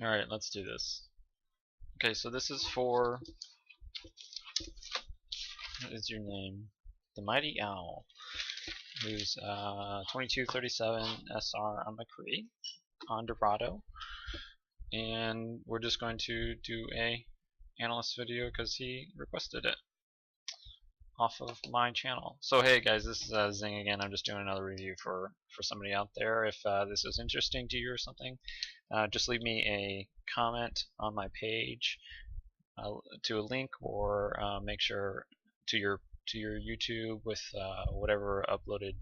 Alright, let's do this. Okay, so this is for, what is your name? The Mighty Owl, who's 2237 SR on McCree on Dorado. And we're just going to do a analyst video because he requested it off of my channel. So hey guys, this is Zing again. I'm just doing another review for somebody out there. If this is interesting to you or something, just leave me a comment on my page to a link, or make sure to your YouTube with whatever uploaded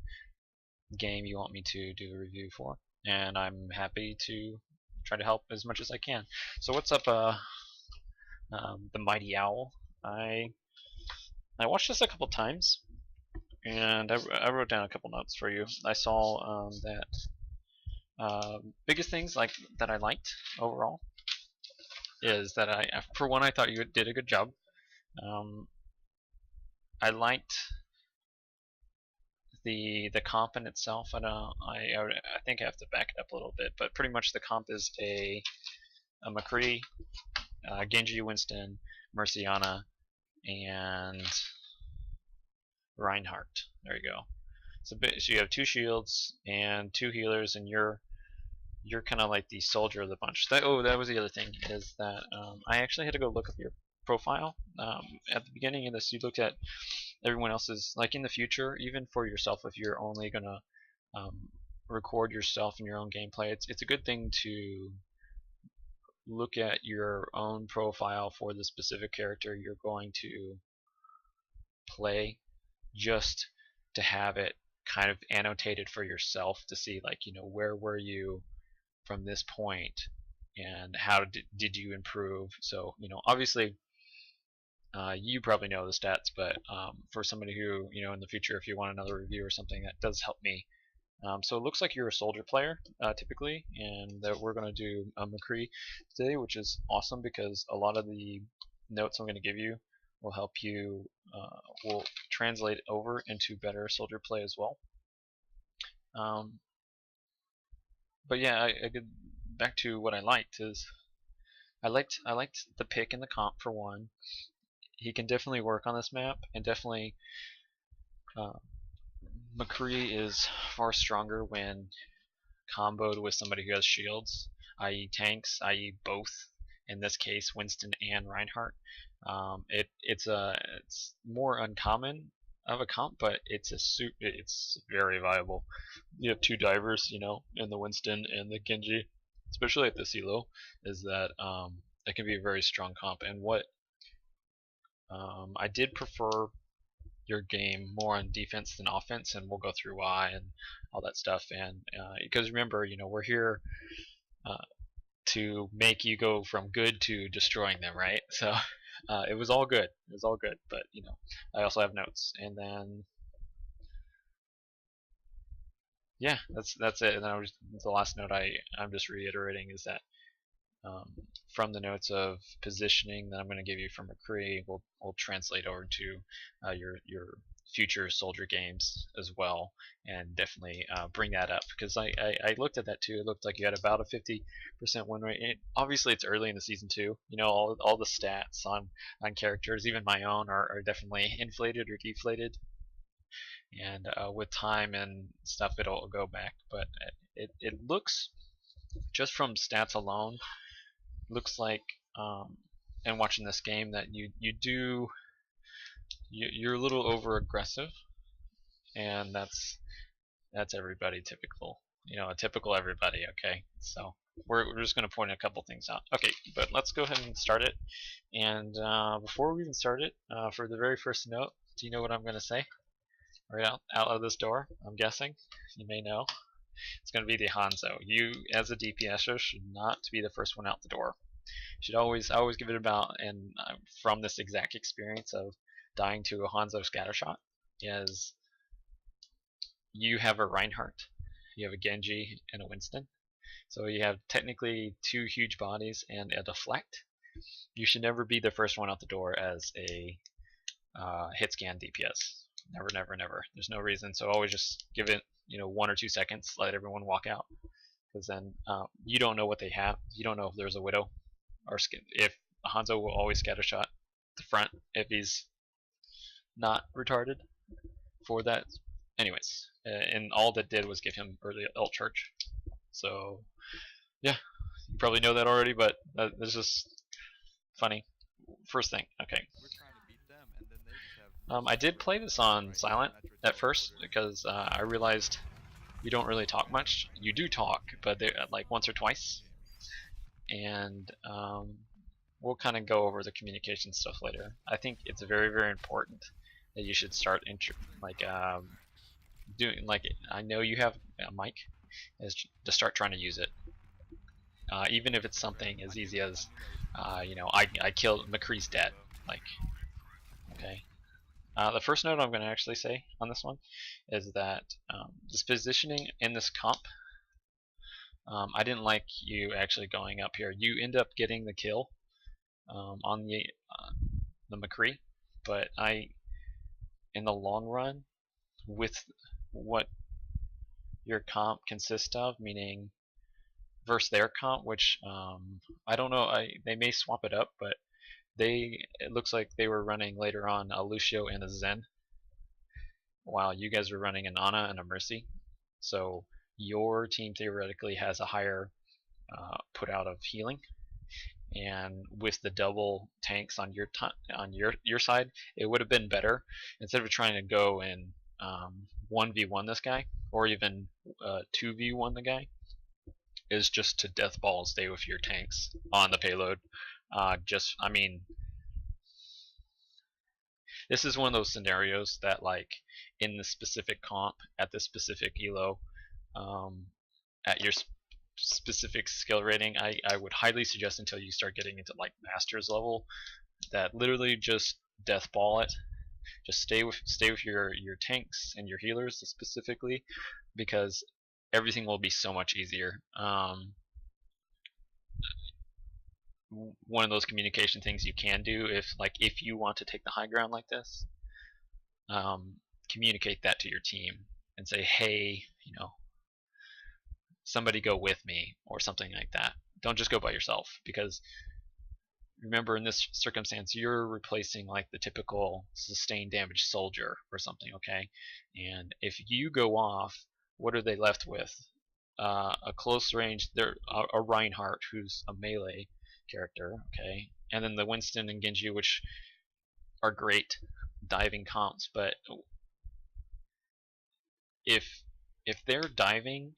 game you want me to do a review for, and I'm happy to try to help as much as I can. So what's up, the Mighty Owl? I watched this a couple times, and I wrote down a couple notes for you. I saw that biggest things like that I liked overall is that for one, I thought you did a good job. I liked the comp in itself. I think I have to back it up a little bit, but pretty much the comp is a McCree, Genji, Winston, Merciana, and Reinhardt. There you go. So you have 2 shields and 2 healers, and you're kind of like the soldier of the bunch. That was the other thing, is that I actually had to go look up your profile. At the beginning of this, you looked at everyone else's, like in the future, even for yourself, if you're only gonna record yourself in your own gameplay, it's a good thing to look at your own profile for the specific character you're going to play, just to have it kind of annotated for yourself to see, like, where were you from this point and how did you improve. So obviously you probably know the stats, but for somebody who, in the future, if you want another review or something, that does help me. So it looks like you're a soldier player typically, and that we're going to do McCree today, which is awesome because a lot of the notes I'm going to give you will help you, will translate over into better soldier play as well. But yeah, I get back to what I liked is I liked the pick and the comp for one. He can definitely work on this map, and definitely McCree is far stronger when comboed with somebody who has shields, i.e. tanks, i.e. both. In this case, Winston and Reinhardt. It's more uncommon of a comp, but it's very viable. You have 2 divers, in the Winston and the Genji, especially at this elo, is that it can be a very strong comp. And what I did prefer your game more on defense than offense, and we'll go through why and all that stuff. And because remember, we're here to make you go from good to destroying them, right? So it was all good. It was all good, but I also have notes, and then yeah, that's it. And then the last note I'm just reiterating is that from the notes of positioning that I'm going to give you from McCree will translate over to your future soldier games as well, and definitely bring that up, because I looked at that too. It looked like you had about a 50% win rate. Obviously it's early in the season too. All the stats on characters, even my own, are definitely inflated or deflated, and with time and stuff it'll go back. But it looks, just from stats alone, looks like, and watching this game, that you're a little over aggressive, and that's everybody typical, a typical everybody. Okay, so we're just going to point a couple things out. Okay, but let's go ahead and start it. And before we even start it, for the very first note, do you know what I'm going to say right out of this door? I'm guessing you may know. It's going to be the Hanzo. You, as a DPSer, should not be the first one out the door. You should always give it about, and from this exact experience of dying to a Hanzo scattershot, is you have a Reinhardt, you have a Genji, and a Winston. So you have technically 2 huge bodies and a deflect. You should never be the first one out the door as a hit scan DPS. Never, never, never. There's no reason. So always just give it 1 or 2 seconds, let everyone walk out. because then you don't know what they have. You don't know if there's a widow, or if Hanzo will always scattershot the front if he's not retarded for that. Anyways, and all that did was give him early ult charge. So yeah, you probably know that already, but this is funny. First thing, okay. I did play this on silent at first because I realized you don't really talk much. You do talk, but like once or twice, and we'll kind of go over the communication stuff later. I think it's very important that you should start doing like, I know you have a mic, is to start trying to use it. Even if it's something as easy as you know, I killed McCree's dead, like, okay. The first note I'm going to actually say on this one is that this positioning in this comp, I didn't like you actually going up here. You end up getting the kill on the McCree, but in the long run, with what your comp consists of, meaning versus their comp, which I don't know, they may swap it up, but it looks like they were running later on a Lucio and a Zen, while you guys were running an Ana and a Mercy. So your team theoretically has a higher put out of healing, and with the double tanks on your side, it would have been better, instead of trying to go and 1v1 this guy, or even 2v1 the guy, is just to death ball stay with your tanks on the payload. I mean, this is one of those scenarios that, like, in the specific comp at the specific elo, at your specific skill rating, I would highly suggest, until you start getting into like masters level, that literally just death ball it. Just stay with your tanks and your healers specifically, because everything will be so much easier. One of those communication things you can do, if you want to take the high ground like this, communicate that to your team and say, hey, you know, somebody go with me, or something like that. Don't just go by yourself, because remember, in this circumstance, you're replacing like the typical sustained damage soldier or something, okay? And if you go off, what are they left with? A close range, they're a Reinhardt, who's a melee character, okay? And then the Winston and Genji, which are great diving comps, but if they're diving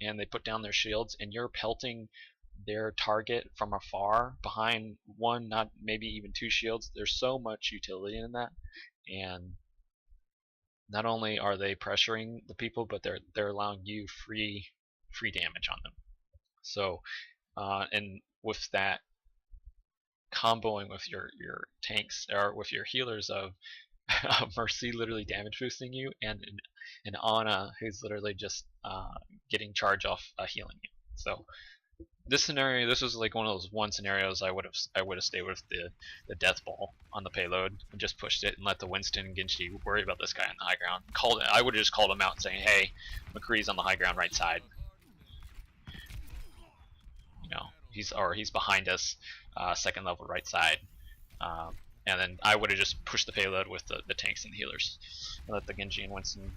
and they put down their shields and you're pelting their target from afar behind one, not maybe even two shields, there's so much utility in that. And not only are they pressuring the people, but they're allowing you free damage on them. So and with that, comboing with your tanks, or with your healers of Mercy literally damage boosting you, and an Ana who's literally just getting charge off healing you. So this scenario, this was like one of those scenarios I would have stayed with the death ball on the payload and just pushed it and let the Winston and Genji worry about this guy on the high ground. I would have just called him out saying, hey, McCree's on the high ground right side. You know, he's behind us, second level right side. And then I would have just pushed the payload with the tanks and the healers, and let the Genji and Winston,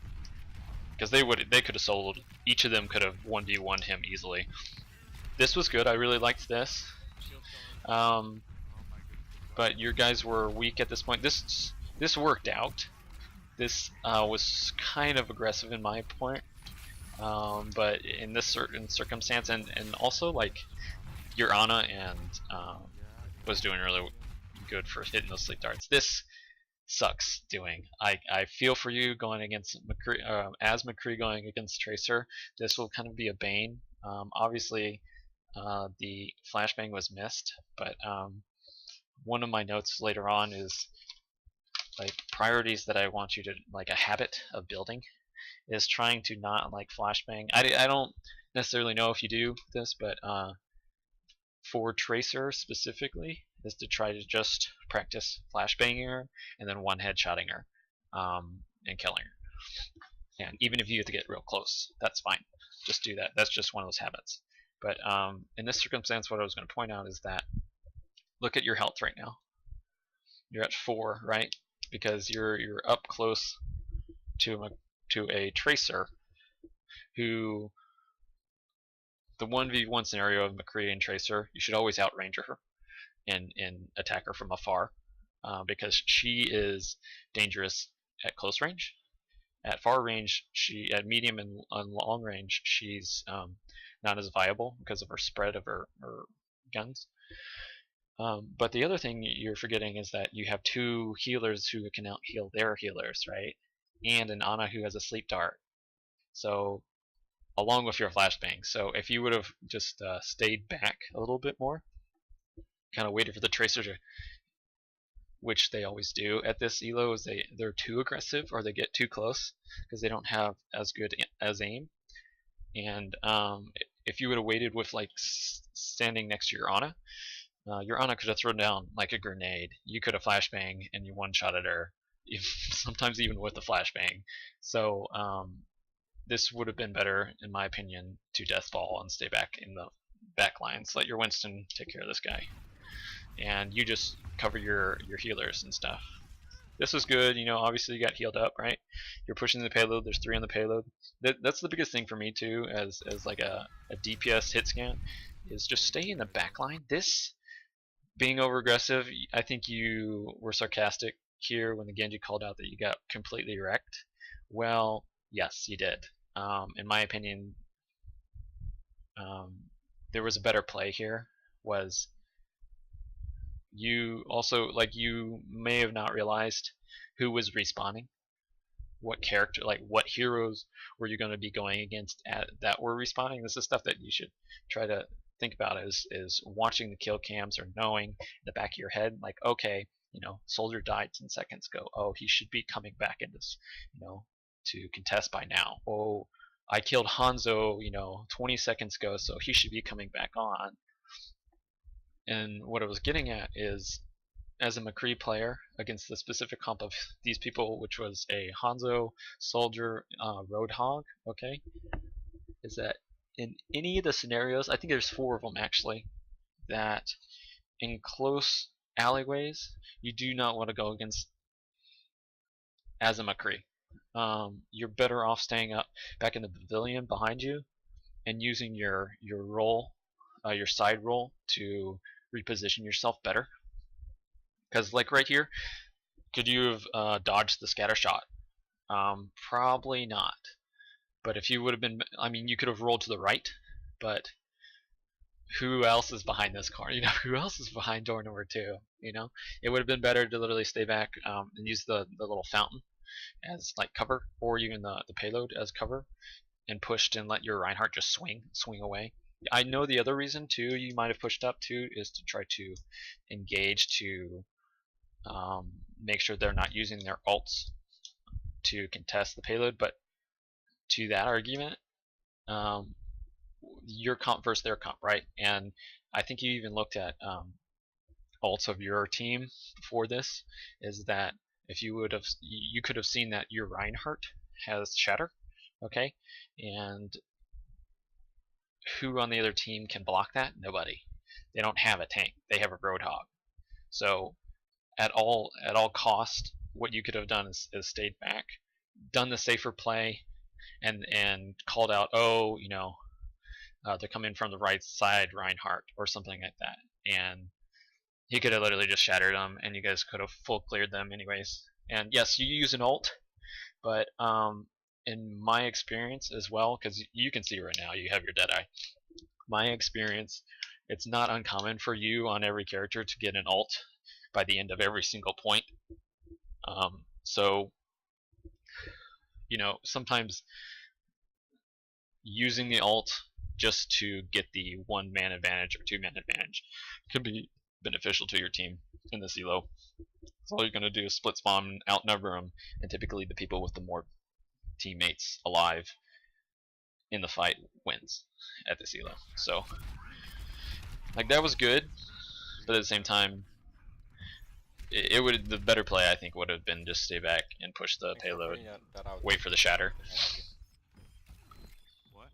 because they could have soloed. Each of them could have 1v1'd him easily. This was good. I really liked this. But your guys were weak at this point. This worked out. This was kind of aggressive in my point, but in this certain circumstance, and also like your Ana and was doing really good for hitting those sleep darts. This sucks doing. I feel for you going against McCree, as McCree going against Tracer. This will kind of be a bane. Obviously, the flashbang was missed, but one of my notes later on is like priorities that I want you to, like, a habit of building is trying to not like flashbang. I don't necessarily know if you do this, but for Tracer specifically, is to try to just practice flashbanging her and then one headshotting her and killing her. And even if you have to get real close, that's fine. Just do that. That's just one of those habits. But in this circumstance, what I was going to point out is that look at your health right now. You're at 4, right? Because you're up close to a tracer who, the 1v1 scenario of McCree and Tracer, you should always outrange her and attack her from afar, because she is dangerous at close range. At far range, at medium and long range, she's not as viable because of her spread of her guns. But the other thing you're forgetting is that you have 2 healers who can out heal their healers, right? And an Ana who has a sleep dart. So, along with your flashbang. So if you would have just stayed back a little bit more, kind of waited for the tracer to, which they always do at this elo, is they're too aggressive or they get too close because they don't have as good as aim. And if you would have waited with like standing next to your Ana could have thrown down like a grenade. You could have flashbang and you one-shotted her, sometimes even with the flashbang. So this would have been better, in my opinion, to deathball and stay back in the back lines. Let your Winston take care of this guy, and you just cover your healers and stuff. This was good, you know. Obviously, you got healed up, right? You're pushing the payload. There's 3 on the payload. That's the biggest thing for me too, as like a DPS hit scan, is just stay in the back line. This being over aggressive, I think you were sarcastic here when the Genji called out that you got completely wrecked. Well, yes, you did. In my opinion, there was a better play here. Was you also, like, you may have not realized who was respawning, what character, like what heroes were you going to be going against that were respawning. This is stuff that you should try to think about, is watching the kill cams or knowing in the back of your head, like, okay, you know, soldier died 10 seconds ago. Oh, he should be coming back in this, you know, to contest by now. Oh, I killed Hanzo, you know, 20 seconds ago, so he should be coming back on. And what I was getting at is, as a McCree player against the specific comp of these people, which was a Hanzo, Soldier, Roadhog, okay, is that in any of the scenarios, I think there's 4 of them actually, that in close alleyways, you do not want to go against as a McCree. You're better off staying up back in the pavilion behind you and using your roll, your side roll, to reposition yourself better. Because like right here, could you have dodged the scatter shot? Probably not. But if you would have been, I mean, you could have rolled to the right, but who else is behind this car? You know, who else is behind door number 2? You know, it would have been better to literally stay back and use the little fountain as like cover, or even the payload as cover, and pushed and let your Reinhardt just swing away. I know the other reason too you might have pushed up too is to try to engage, to make sure they're not using their ults to contest the payload. But to that argument, your comp versus their comp, right? And I think you even looked at ults of your team before this, is that if you would have, you could have seen that your Reinhardt has shatter, okay, and who on the other team can block that? Nobody. They don't have a tank. They have a Roadhog. So at all cost, what you could have done is stayed back, done the safer play, and called out, oh, you know, they're coming from the right side, Reinhardt, or something like that, and he could have literally just shattered them, and you guys could have full cleared them anyways. And yes, you use an ult, but in my experience as well, because you can see right now you have your Deadeye. My experience, it's not uncommon for you on every character to get an ult by the end of every single point. So, you know, sometimes using the ult just to get the 1-man advantage or 2-man advantage could be beneficial to your team in this elo. So all you're going to do is split spawn, outnumber them, and typically the people with the more teammates alive in the fight wins at this elo. So, like, that was good, but at the same time, it would, the better play I think would have been just stay back and push the payload, wait for the shatter. What?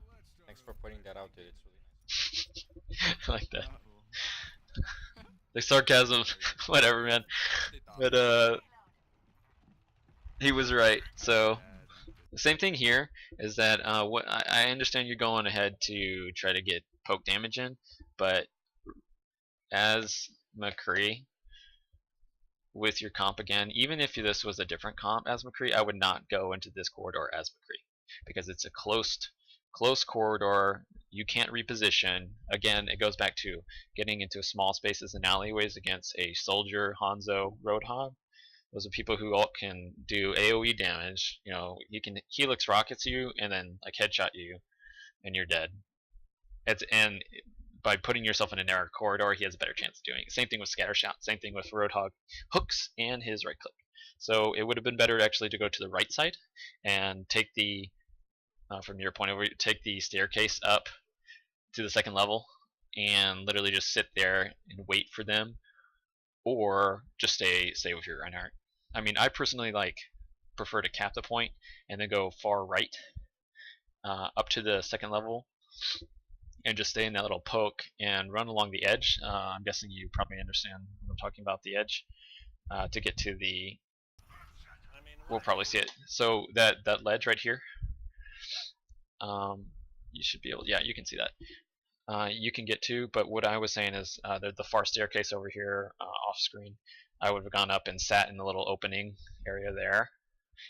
Thanks for pointing that out, dude. It's really nice. I like that. The sarcasm, whatever, man. But he was right. So the same thing here is that what I understand you're going ahead to try to get poke damage in, but as McCree with your comp again, even if this was a different comp as McCree, I would not go into this corridor as McCree because it's a close corridor. You can't reposition. Again, it goes back to getting into small spaces and alleyways against a soldier, Hanzo, Roadhog. Those are people who all can do AoE damage. You know, he can helix rockets you and then like headshot you, and you're dead. And by putting yourself in a narrow corridor, he has a better chance of doing it. Same thing with Scattershot. Same thing with Roadhog hooks and his right click. So it would have been better actually to go to the right side and take the from your point of view, take the staircase up to the second level and literally just sit there and wait for them, or just stay with your Reinhardt. I mean, I personally prefer to cap the point and then go far right up to the second level and just stay in that little poke and run along the edge. I'm guessing you probably understand what I'm talking about, the edge, to get to the. We'll probably see it. So that ledge right here. You should be able. Yeah, you can see that. You can get to, but what I was saying is the far staircase over here off screen. I would have gone up and sat in the little opening area there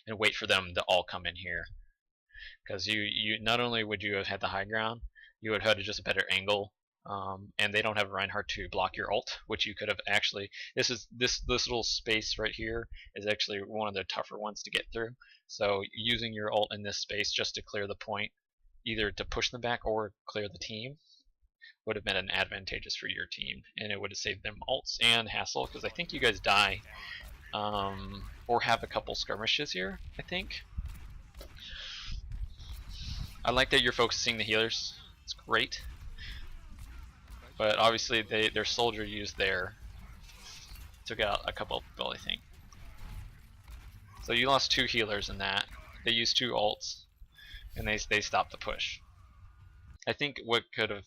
and wait for them to all come in here, because you not only would you have had the high ground, you would have had just a better angle, and they don't have Reinhardt to block your ult, which you could have actually. This little space right here is actually one of the tougher ones to get through. So using your ult in this space just to clear the point, either to push them back or clear the team, would have been an advantageous for your team, and it would have saved them ults and hassle, because I think you guys die or have a couple skirmishes here. I think I like that you're focusing the healers. It's great, but obviously their soldier used there took out a couple of people, I think. So you lost 2 healers in that. They used 2 ults and they stopped the push. I think what could have,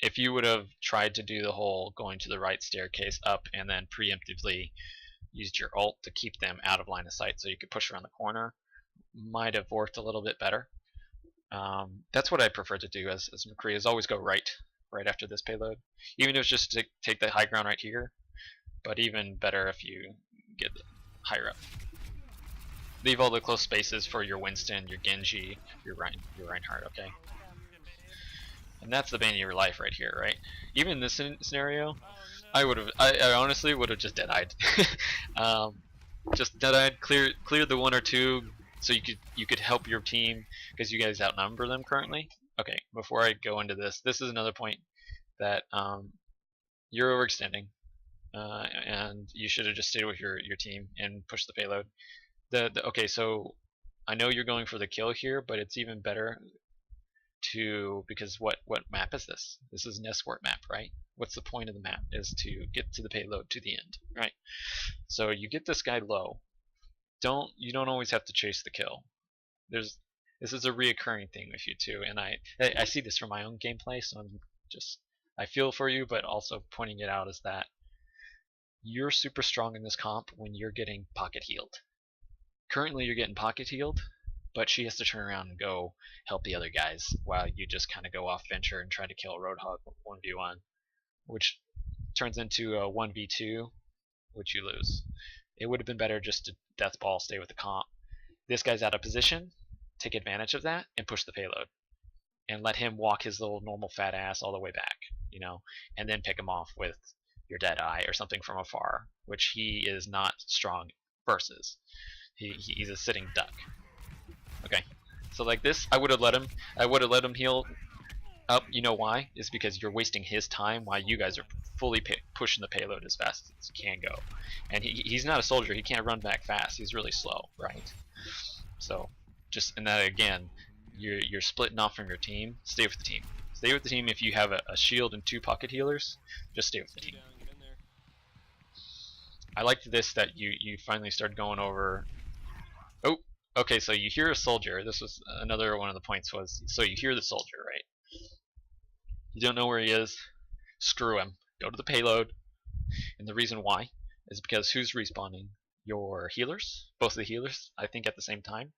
if you would have tried to do the whole going to the right staircase up and then preemptively used your ult to keep them out of line of sight so you could push around the corner, might have worked a little bit better. That's what I prefer to do as McCree, is always go right after this payload, even if it's just to take the high ground right here, but even better if you get higher up. Leave all the close spaces for your Winston, your Genji, your Reinhardt, okay? And that's the bane of your life right here, right? Even in this scenario, I honestly would have just dead-eyed. Just dead-eyed, cleared the 1 or 2, so you could help your team, because you guys outnumber them currently. Okay, before I go into this is another point that you're overextending, and you should have just stayed with your team and pushed the payload. Okay, so I know you're going for the kill here, but it's even better to, because what map is this? This is an escort map, right? What's the point of the map? Is to get to the payload to the end, right? So you get this guy low. You don't always have to chase the kill. This is a reoccurring thing with you too, and I see this from my own gameplay, so I feel for you, but also pointing it out is that you're super strong in this comp when you're getting pocket healed. Currently you're getting pocket healed, but she has to turn around and go help the other guys while you just kind of go off venture and try to kill a Roadhog 1v1, which turns into a 1v2, which you lose. It would have been better just to death ball, stay with the comp. This guy's out of position, take advantage of that and push the payload, and let him walk his little normal fat ass all the way back, you know, and then pick him off with your Deadeye or something from afar, which he is not strong versus. He's a sitting duck. Okay, so like this, I would have let him heal up. You know why? It's because you're wasting his time while you guys are fully pushing the payload as fast as you can go. And he's not a soldier. He can't run back fast. He's really slow, right? So just, and that again, you're splitting off from your team. Stay with the team. Stay with the team. If you have a shield and 2 pocket healers, just stay with the team. I liked this that you finally started going over. Oh, okay. So you hear a soldier. This was another one of the points was so you hear the soldier, right? You don't know where he is. Screw him. Go to the payload. And the reason why is because who's respawning? Your healers, both of the healers, I think at the same time,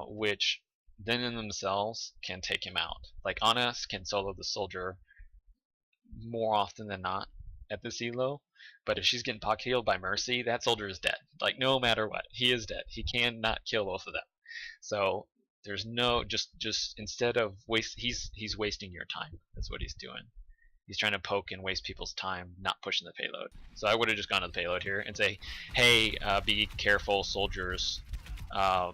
which then in themselves can take him out. Like Anas can solo the soldier more often than not at this elo, but if she's getting pocket healed by Mercy, that soldier is dead. Like no matter what, he is dead. He cannot kill both of them. So there's no just instead of he's wasting your time. That's what he's doing. He's trying to poke and waste people's time, not pushing the payload. So I would have just gone to the payload here and say, hey, be careful, soldiers, uh,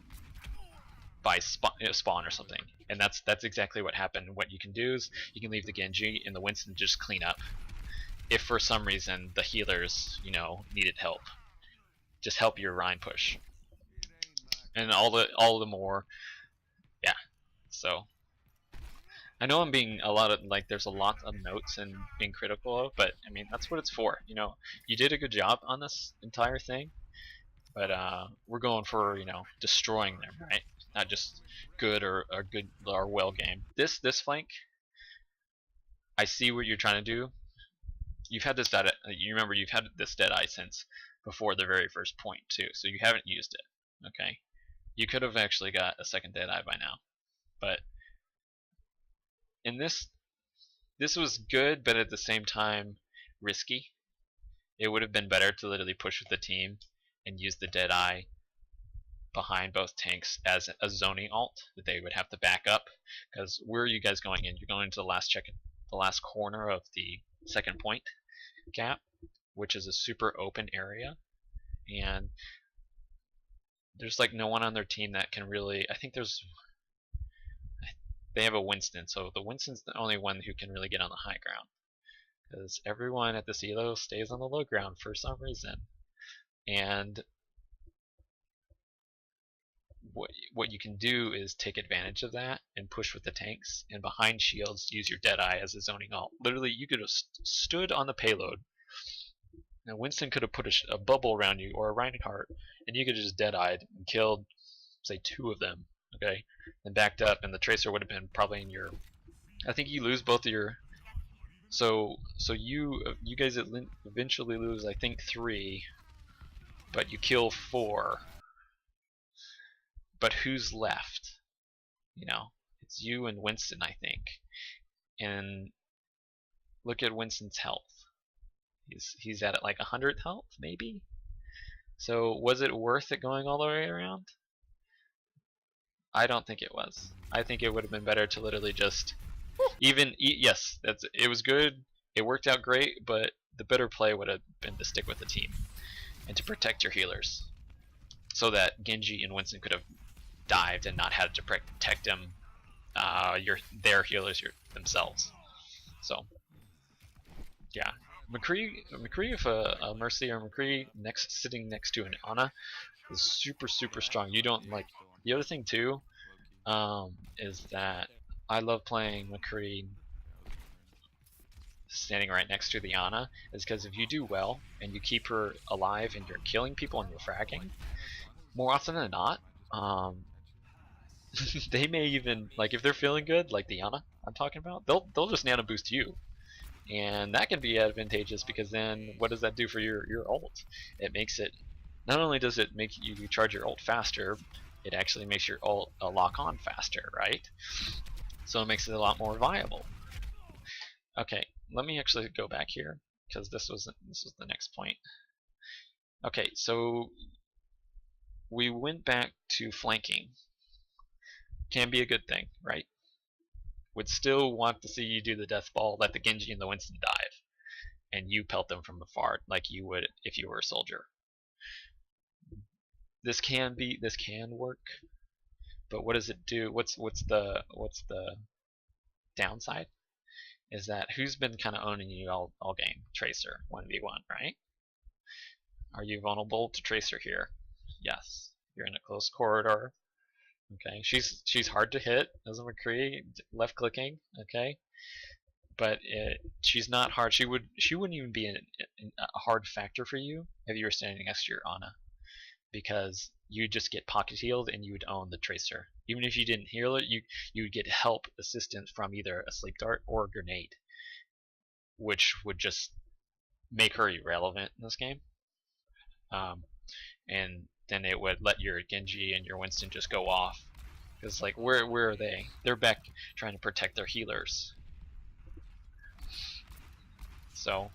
by spawn or something. And that's exactly what happened. What you can do is you can leave the Genji and the Winston just clean up. If for some reason the healers, needed help, just help your Rhine push, and all the more, yeah. So I know I'm being a lot of there's a lot of notes and being critical of, but I mean that's what it's for. You did a good job on this entire thing, but we're going for destroying them, right? Not just good or good or well game. This flank, I see what you're trying to do. You've had this data. You remember you've had this Deadeye since before the very first point too, so you haven't used it. Okay, you could have actually got a second Deadeye by now, but in this was good, but at the same time risky. It would have been better to literally push with the team and use the Deadeye behind both tanks as a zoning alt that they would have to back up. Because where are you guys going in? You're going into the last corner of the second point gap, which is a super open area, and there's like no one on their team that can really. I think they have a Winston, so the Winston's the only one who can really get on the high ground, because everyone at the elo stays on the low ground for some reason. And what you can do is take advantage of that and push with the tanks, and behind shields use your Deadeye as a zoning alt. Literally, you could have stood on the payload. Now Winston could have put a bubble around you or a Reinhardt, and you could have just Deadeyed and killed, say, 2 of them. Okay, and backed up, and the Tracer would have been probably in your. I think you lose both of your. So you guys eventually lose, I think, 3, but you kill 4. But who's left? It's you and Winston, I think. And look at Winston's health. He's at like 100 health, maybe. So was it worth it going all the way around? I don't think it was. I think it would have been better to literally just yes, it was good. It worked out great, but the better play would have been to stick with the team and to protect your healers, so that Genji and Winston could have dived and not had to protect them, their healers themselves. So yeah, McCree with a Mercy or McCree sitting next to an Ana is super strong. You don't like the other thing too, is that I love playing McCree standing right next to the Ana, is because if you do well and you keep her alive and you're killing people and you're fragging, more often than not, they may even, like, if they're feeling good, like the Ana I'm talking about, they'll just nano boost you, and that can be advantageous, because then what does that do for your ult? It makes it, not only does it make you charge your ult faster, it actually makes your ult lock on faster, right? So it makes it a lot more viable. Okay, let me actually go back here, because this was the next point. Okay, so we went back to flanking. Can be a good thing, right? Would still want to see you do the death ball, let the Genji and the Winston dive, and you pelt them from afar like you would if you were a soldier. This can work, but what does it do? What's the downside? Is that who's been kind of owning you all game? Tracer 1v1, right? Are you vulnerable to Tracer here? Yes. You're in a close corridor. Okay, she's hard to hit as a McCree, left clicking. Okay, but she's not hard. She wouldn't even be a hard factor for you if you were standing next to your Ana, because you just get pocket healed and you would own the tracer. Even if you didn't heal it, you would get help assistance from either a sleep dart or a grenade, which would just make her irrelevant in this game. And then it would let your Genji and your Winston just go off, because like where are they? They're back trying to protect their healers. So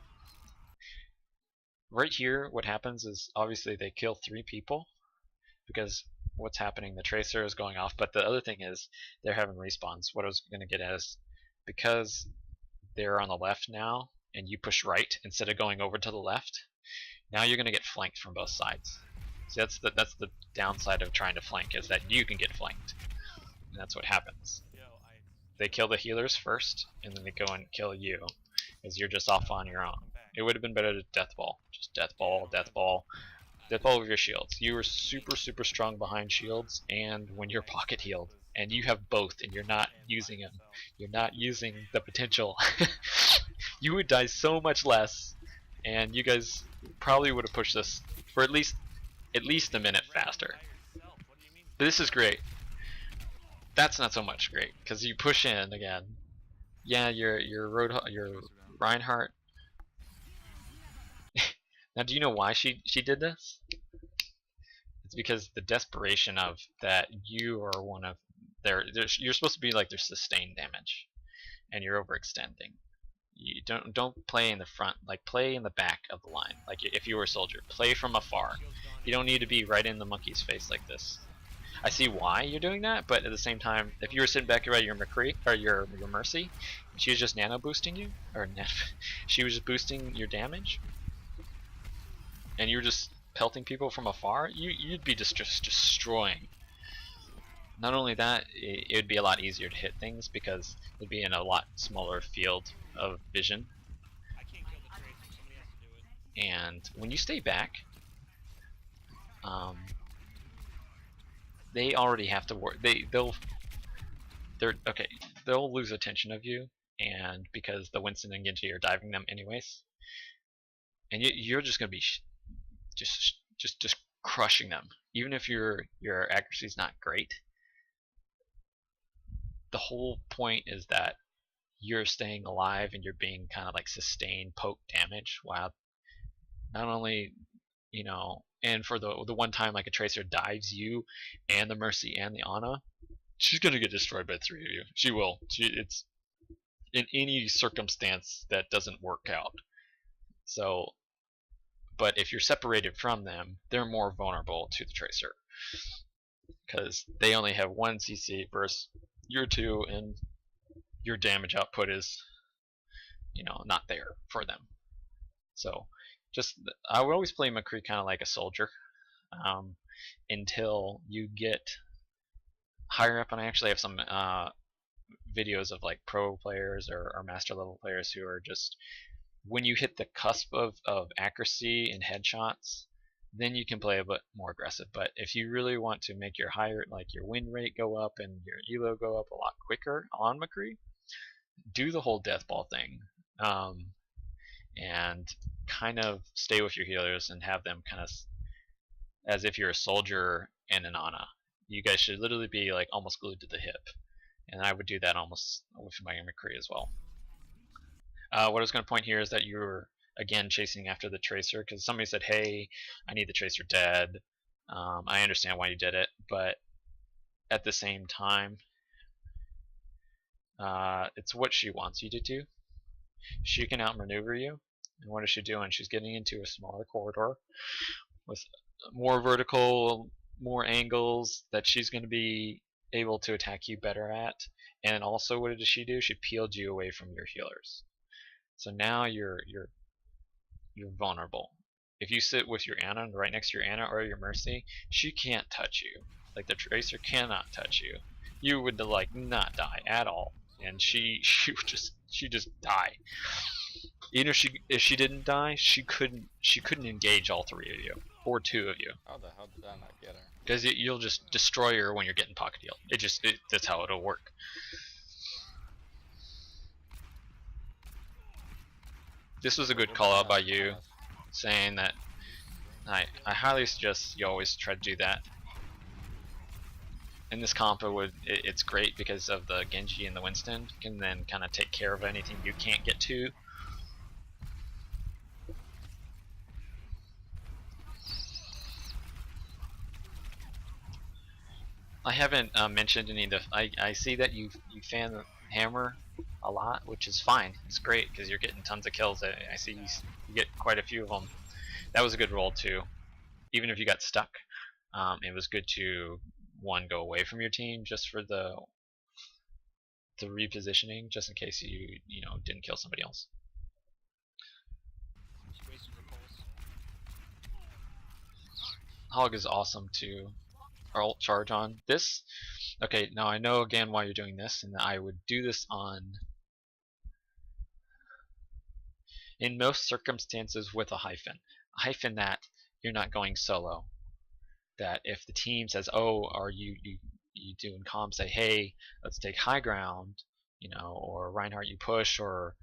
right here, what happens is obviously they kill 3 people, because what's happening, the tracer is going off, but the other thing is they're having respawns. What I was going to get at is, because they're on the left now and you push right instead of going over to the left, now you're going to get flanked from both sides. So that's the downside of trying to flank, is that you can get flanked, and that's what happens. They kill the healers first and then they go and kill you, because you're just off on your own. It would have been better to death ball, just death ball with your shields. You are super strong behind shields and when you're pocket healed, and you have both and you're not using them. You're not using the potential. You would die so much less, and you guys probably would have pushed this for at least a minute faster. But this is great. That's not so much great, because you push in again. Yeah, your Reinhardt. Now, do you know why she did this? It's because the desperation of that you are one of you're supposed to be like their sustained damage, and you're overextending. You don't play in the front, like play in the back of the line. Like if you were a soldier, play from afar. You don't need to be right in the monkey's face like this. I see why you're doing that, but at the same time, if you were sitting back by your McCree or your Mercy, she was just nano boosting you, or she was just boosting your damage, and you were just pelting people from afar, you'd be just destroying. Not only that, it would be a lot easier to hit things because it'd be in a lot smaller field of vision. And when you stay back, they already have to work. They'll lose attention of you, and because the Winston and Genji are diving them anyways, and you're just gonna be just crushing them. Even if your accuracy is not great, the whole point is that you're staying alive and you're being kind of like sustained poke damage, while not only, you know, and for the one time like a tracer dives you and the Mercy and the Ana, she's gonna get destroyed by 3 of you. She will. It's in any circumstance that doesn't work out. So, but if you're separated from them, they're more vulnerable to the tracer, because they only have 1 CC versus your 2, and your damage output is, you know, not there for them. So I would always play McCree kind of like a soldier, until you get higher up. And I actually have some videos of like pro players or master level players who are just, when you hit the cusp of accuracy and headshots, then you can play a bit more aggressive. But if you really want to make your your win rate go up and your elo go up a lot quicker on McCree, do the whole death ball thing, and kind of stay with your healers and have them kind of as if you're a soldier and an Ana. You guys should literally be like almost glued to the hip, and I would do that almost with my McCree as well. What I was going to point here is that you're again chasing after the tracer, because somebody said, hey, I need the tracer dead. I understand why you did it, but at the same time, it's what she wants you to do. She can outmaneuver you, and what is she doing? She's getting into a smaller corridor with more vertical, more angles that she's going to be able to attack you better at. And also, what did she do? She peeled you away from your healers. So now you're vulnerable. If you sit with your Ana right next to your Ana or your Mercy, she can't touch you. Like the tracer cannot touch you. You would like not die at all, and she would just die. Even if she didn't die, she couldn't engage all 3 of you or 2 of you. How the hell did I not get her? Because you'll just destroy her when you're getting pocket healed. That's how it'll work. this was a good call out by you, saying that I highly suggest you always try to do that. In this comp, it's great because of the Genji and the Winston. You can then kind of take care of anything you can't get to. I haven't mentioned any of the. I see that you fan the hammer a lot, which is fine. It's great because you're getting tons of kills. I see you get quite a few of them. That was a good roll too. Even if you got stuck, it was good to go away from your team just for the repositioning, just in case you didn't kill somebody else. Hog is awesome to ult charge on. This, okay, now I know again why you're doing this, and I would do this on, in most circumstances, with a hyphen. A hyphen that you're not going solo. That if the team says, oh, are you doing comms, say, hey, let's take high ground, or Reinhardt you push, or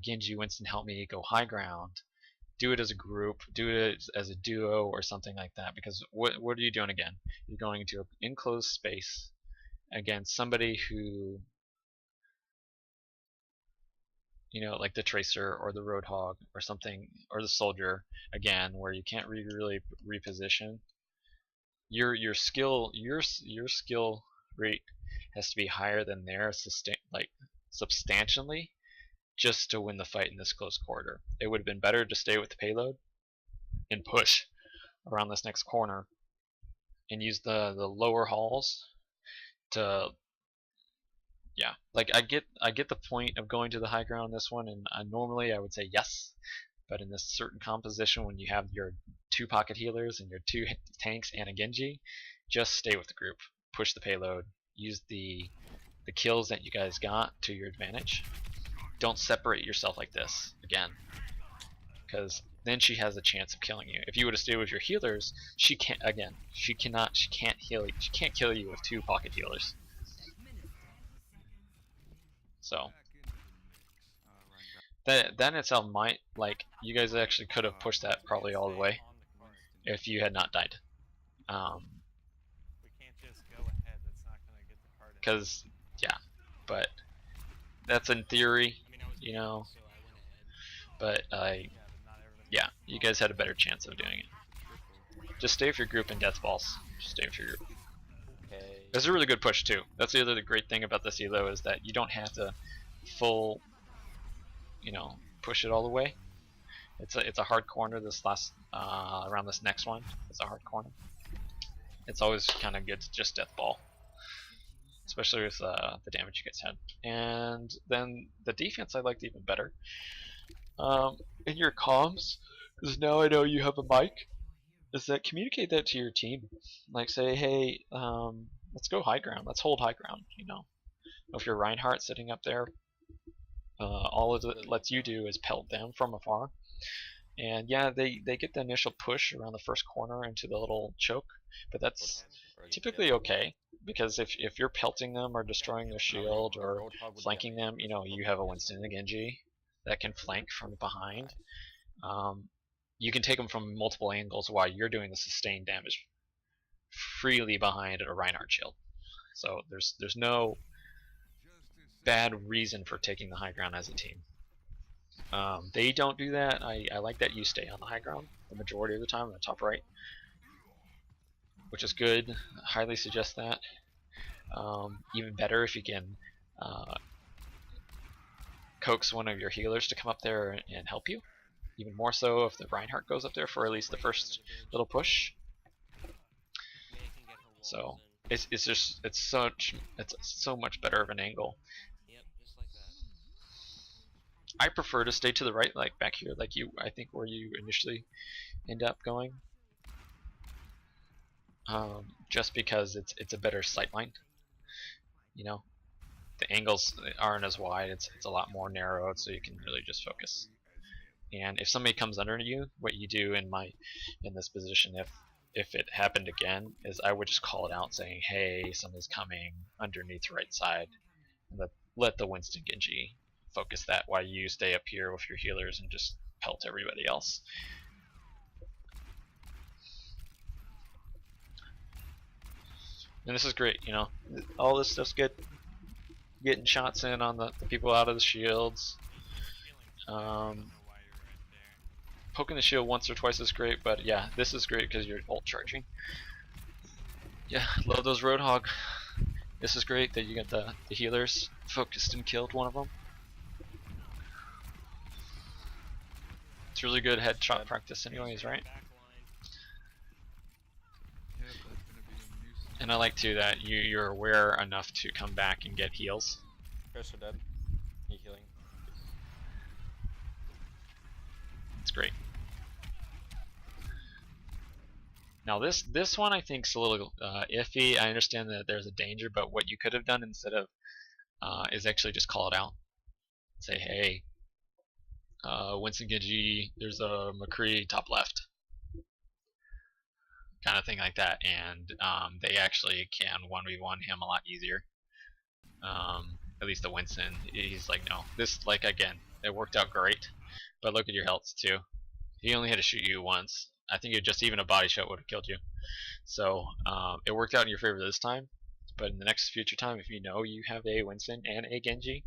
Genji Winston help me go high ground. Do it as a group, do it as a duo or something like that, because what are you doing again? You're going into an enclosed space against somebody who, like the Tracer or the Roadhog or something, or the Soldier, again, where you can't really reposition. Your skill rate has to be higher than theirs, substantially, just to win the fight in this close quarter. It would have been better to stay with the payload and push around this next corner and use the lower halls to, yeah, like I get the point of going to the high ground on this one, and normally I would say yes, but in this certain composition, when you have your 2 pocket healers and your 2 tanks and a Genji, just stay with the group, push the payload, use the kills that you guys got to your advantage. Don't separate yourself like this again, because then she has a chance of killing you. If you would have stayed with your healers, she can't heal you. She can't kill you with 2 pocket healers. So that in itself might, like, you guys actually could have pushed that probably all the way if you had not died. Because yeah, but that's in theory, but yeah, you guys had a better chance of doing it. Just stay with your group in death balls. Just stay with your group. It's a really good push too. That's the other great thing about this elo, is that you don't have to full, push it all the way. It's a hard corner. This last around this next one, it's a hard corner. It's always kind of good to just death ball, especially with the damage you guys had. And then the defense I liked even better. In your comms, because now I know you have a mic, is that communicate that to your team. Like say, hey, let's go high ground. Let's hold high ground. If you're Reinhardt sitting up there, all it lets you do is pelt them from afar. And yeah, they get the initial push around the first corner into the little choke, but that's typically okay, because if you're pelting them or destroying their shield or flanking them, you have a Winston and a Genji that can flank from behind. You can take them from multiple angles while you're doing the sustained damage freely behind a Reinhardt shield. So there's no bad reason for taking the high ground as a team. They don't do that. I like that you stay on the high ground the majority of the time on the top right, which is good. I highly suggest that. Even better if you can coax one of your healers to come up there and help you. Even more so if the Reinhardt goes up there for at least the first little push. So it's so much better of an angle. I prefer to stay to the right, like back here, like I think where you initially end up going, just because it's a better sight line. The angles aren't as wide. It's a lot more narrowed, so you can really just focus. And if somebody comes under you, what you do in this position, if it happened again, is I would just call it out, saying, hey, somebody's coming underneath the right side, and let the Winston Genji focus that while you stay up here with your healers and just pelt everybody else. And this is great, you know, all this stuff's good. Getting shots in on the people out of the shields. Poking the shield once or twice is great, but yeah, this is great because you're ult charging. Yeah, love those Roadhog. This is great that you get the healers focused and killed one of them. It's really good headshot practice anyways, right? And I like too that you're aware enough to come back and get heals. Fish are dead. He healing. It's great. Now this one I think is a little iffy. I understand that there's a danger, but what you could have done instead of is actually just call it out. Say, hey, Winston Genji, there's a McCree top left. Kind of thing like that, and they actually can 1v1 him a lot easier. At least the Winston, he's like, no. This, like, again, it worked out great, but look at your health too. He only had to shoot you once. I think just even a body shot would have killed you. So it worked out in your favor this time, but in the next future time, if you know you have a Winston and a Genji,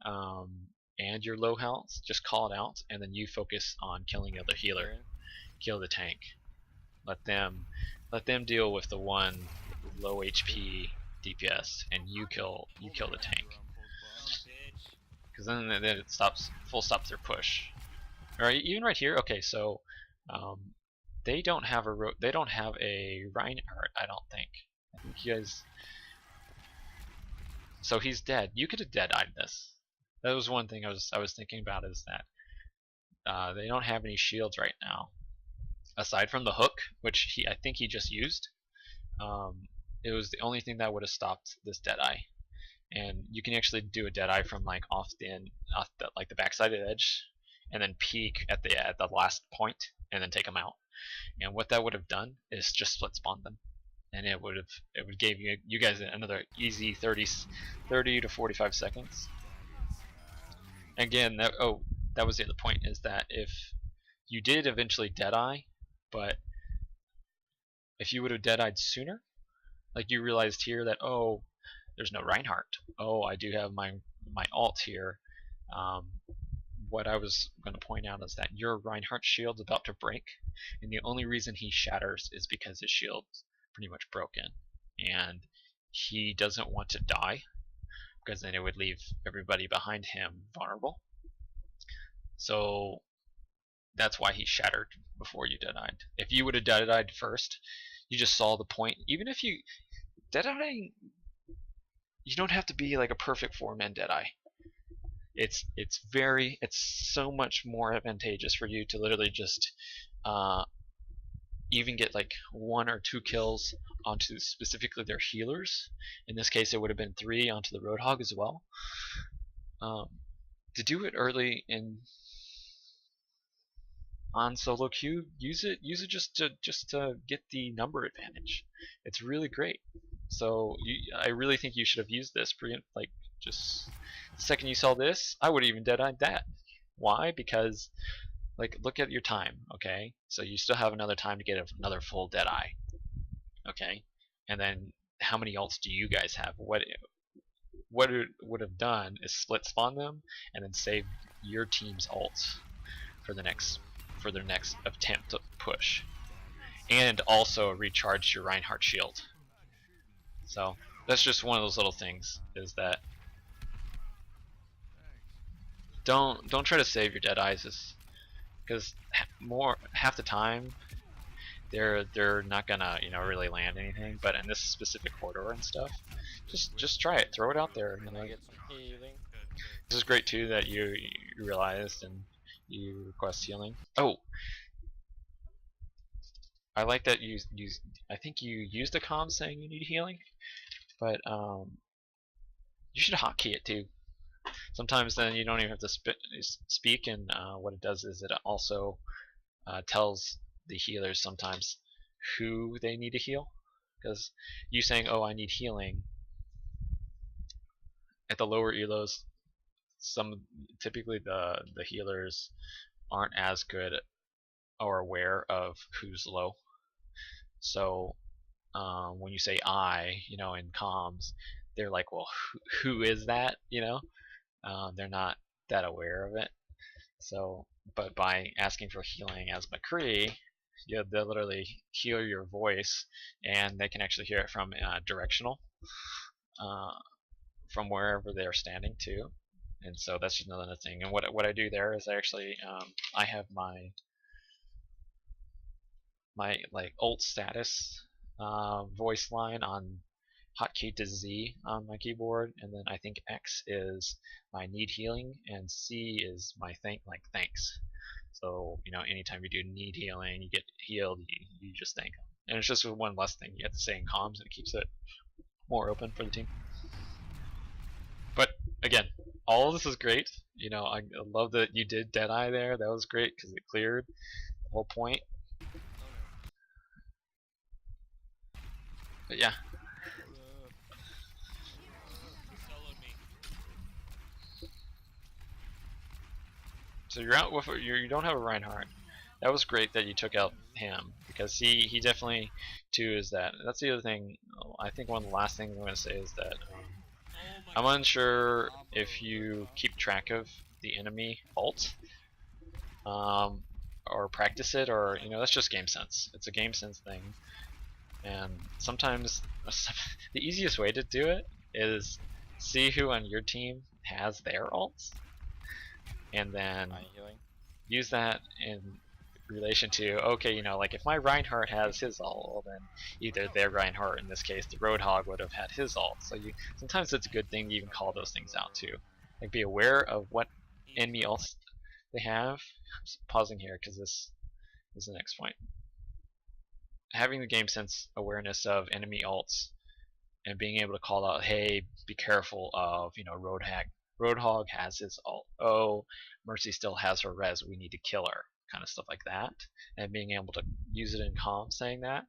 and you're low health, just call it out, and then you focus on killing the other healer. Kill the tank. Let them deal with the one low HP DPS, and you kill the tank. Because then it full stops their push. Alright, even right here. Okay, so they don't have a Reinhardt. I don't think. I think you guys. So he's dead. You could have dead-eyed this. That was one thing I was thinking about, is that they don't have any shields right now. Aside from the hook, which I think he just used, it was the only thing that would have stopped this Deadeye. And you can actually do a Deadeye from like off the backside of the edge, and then peek at the last point, and then take them out. And what that would have done is just split spawn them, and it would give you guys another easy 30 to 45 seconds. Again, that was the other point, is that if you did eventually Deadeye, but if you would have dead-eyed sooner, like you realized here that, oh, there's no Reinhardt. Oh, I do have my ult here. What I was going to point out is that your Reinhardt shield's about to break, and the only reason he shatters is because his shield's pretty much broken, and he doesn't want to die, because then it would leave everybody behind him vulnerable. So that's why he shattered before you dead-eyed. If you would have dead-eyed first, you just saw the point. Even if you dead-eyeing, you don't have to be like a perfect 4-man dead-eye. It's so much more advantageous for you to literally just even get like 1 or 2 kills onto specifically their healers. In this case, it would have been 3 onto the Roadhog as well. To do it early on solo queue, use it just to get the number advantage. It's really great. So I really think you should have used this like just the second you saw this. I would even dead-eyed that. Why? Because like look at your time. Okay, so you still have another time to get another full dead-eye. Okay, and then how many ults do you guys have? What it would have done is split spawn them and then save your team's ults for their next attempt to push, and also recharge your Reinhardt shield. So that's just one of those little things, is that don't try to save your Deadeyes, because half the time they're not gonna really land anything. But in this specific corridor and stuff, just try it, throw it out there. This is great too that you realized and you request healing. Oh, I like that you I think you used a comm saying you need healing, but you should hotkey it too. Sometimes then you don't even have to speak, and what it does is it also tells the healers sometimes who they need to heal. Because you saying, oh, I need healing, at the lower elos, typically the healers aren't as good or aware of who's low. So when you say in comms, they're like, well, who is that? They're not that aware of it. So, but by asking for healing as McCree, they'll literally hear your voice, and they can actually hear it from directional, uh, from wherever they're standing too. And so that's just another thing. And what I do there is I have my like ult status voice line on hotkey to Z on my keyboard, and then I think X is my need healing, and C is my thanks. So anytime you do need healing, you get healed, you just thank them, and it's just one less thing you have to say in comms, and it keeps it more open for the team. But again, all of this is great. I love that you did Deadeye there. That was great because it cleared the whole point. But yeah. So you're out with you don't have a Reinhardt. That was great that you took out him, because he definitely too is that's the other thing. I think one of the last things I'm going to say is that I'm unsure if you keep track of the enemy ult, or practice it, or that's just game sense. It's a game sense thing, and sometimes the easiest way to do it is see who on your team has their ults, and then use that in relation to, okay, like if my Reinhardt has his ult, well then either their Reinhardt, in this case the Roadhog, would have had his ult. So sometimes it's a good thing to even call those things out too. Like be aware of what enemy ults they have. I'm just pausing here because this is the next point. Having the game sense awareness of enemy ults and being able to call out, hey, be careful of Roadhog has his ult. Oh, Mercy still has her res. We need to kill her. Kind of stuff like that, and being able to use it in comms, saying that,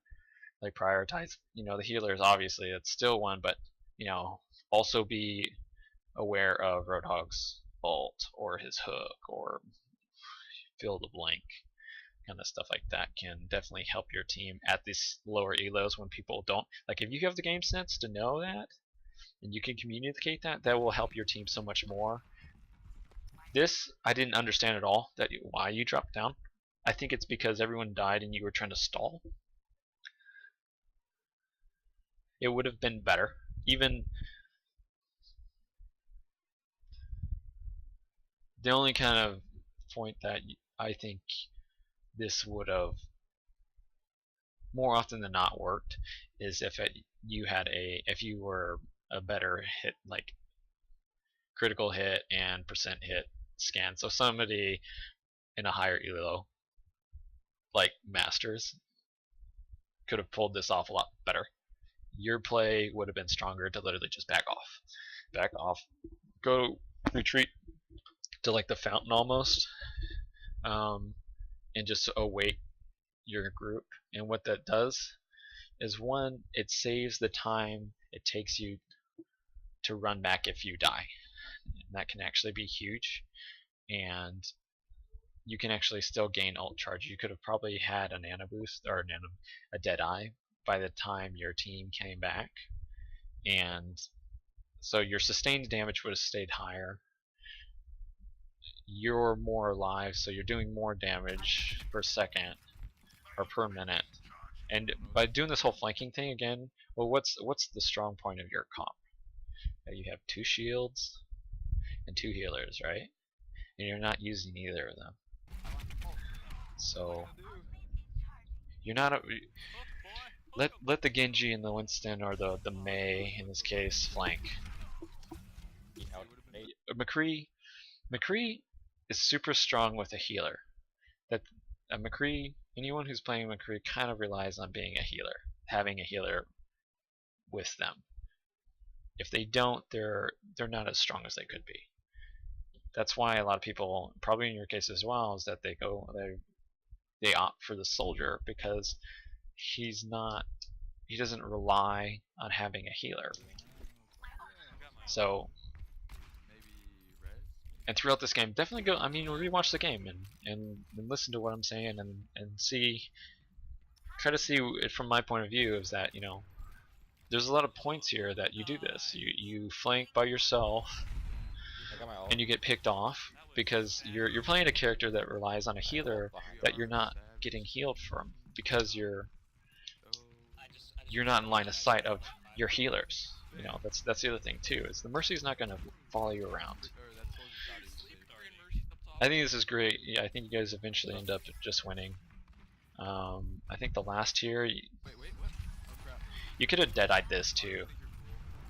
like prioritize. The healers, obviously, it's still one, but also be aware of Roadhog's ult or his hook or fill the blank. Kind of stuff like that can definitely help your team at these lower elos when people don't. Like if you have the game sense to know that, and you can communicate that, that will help your team so much more. This I didn't understand at all, why you dropped down. I think it's because everyone died and you were trying to stall. It would have been better. Even the only kind of point that I think this would have more often than not worked is if you were a better hit, like critical hit and percent hit scan. So somebody in a higher elo, like Masters, could have pulled this off a lot better. Your play would have been stronger to literally just back off, go retreat to like the fountain almost, and just await your group. And what that does is, one, it saves the time it takes you to run back if you die. And that can actually be huge, and you can actually still gain ult charge. You could have probably had a nano boost or a dead eye by the time your team came back, and so your sustained damage would have stayed higher. You're more alive, so you're doing more damage per second or per minute. And by doing this whole flanking thing again, well, what's the strong point of your comp? You have 2 shields and 2 healers, right? And you're not using either of them. So you're not let the Genji and the Winston, or the Mei in this case, flank. McCree is super strong with a healer. That McCree, anyone who's playing McCree kind of relies on being a healer, having a healer with them. If they don't, they're not as strong as they could be. That's why a lot of people, probably in your case as well, is that they opt for the soldier, because he doesn't rely on having a healer. So and throughout this game, definitely go. I mean, rewatch the game and listen to what I'm saying and see, try to see it from my point of view. Is that there's a lot of points here that you do this. You flank by yourself I got my ult. and you get picked off because you're playing a character that relies on a I ult healer behind that him. you're not getting healed from because you're not in line of sight of your healers. That's the other thing too, is the Mercy's not going to follow you around. I think this is great. Yeah, I think you guys eventually end up just winning. I think the last tier, you could have dead-eyed this too.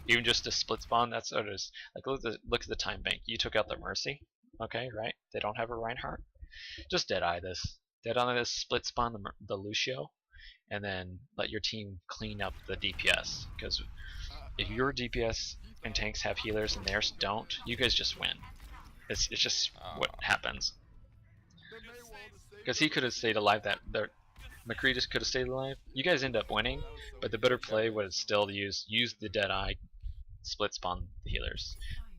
Even just a split spawn, that's what it is. Like, look at the time bank. You took out the Mercy, okay, right? They don't have a Reinhardt. Just dead-eye this. Dead-eye this, split spawn the Lucio, and then let your team clean up the DPS. Because if your DPS and tanks have healers and theirs don't, you guys just win. It's just what happens. Because he could have stayed alive. McCree just could have stayed alive. You guys end up winning, but the better play was still to use the Deadeye, split spawn the healers,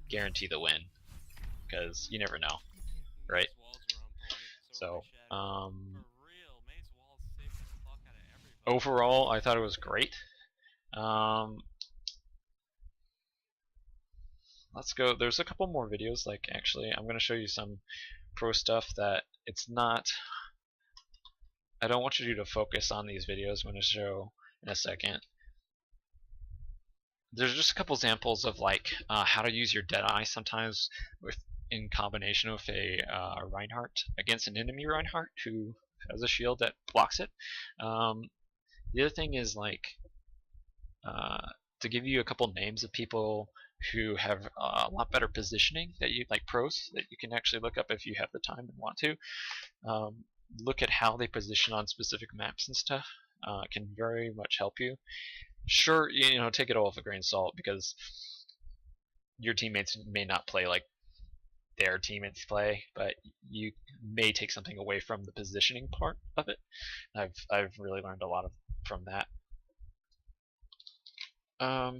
guarantee the win. Because you never know, right? So overall, I thought it was great. Let's go. There's a couple more videos. Like, actually, I'm going to show you some pro stuff that it's not. I don't want you to focus on these videos. I'm going to show in a second. There's just a couple examples of like how to use your Deadeye sometimes in combination with a Reinhardt against an enemy Reinhardt who has a shield that blocks it. The other thing is like to give you a couple names of people who have a lot better positioning that you like, pros that you can actually look up if you have the time and want to. Look at how they position on specific maps and stuff. Can very much help you. Sure, take it all with a grain of salt because your teammates may not play like their teammates play, but you may take something away from the positioning part of it. I've really learned a lot from that. I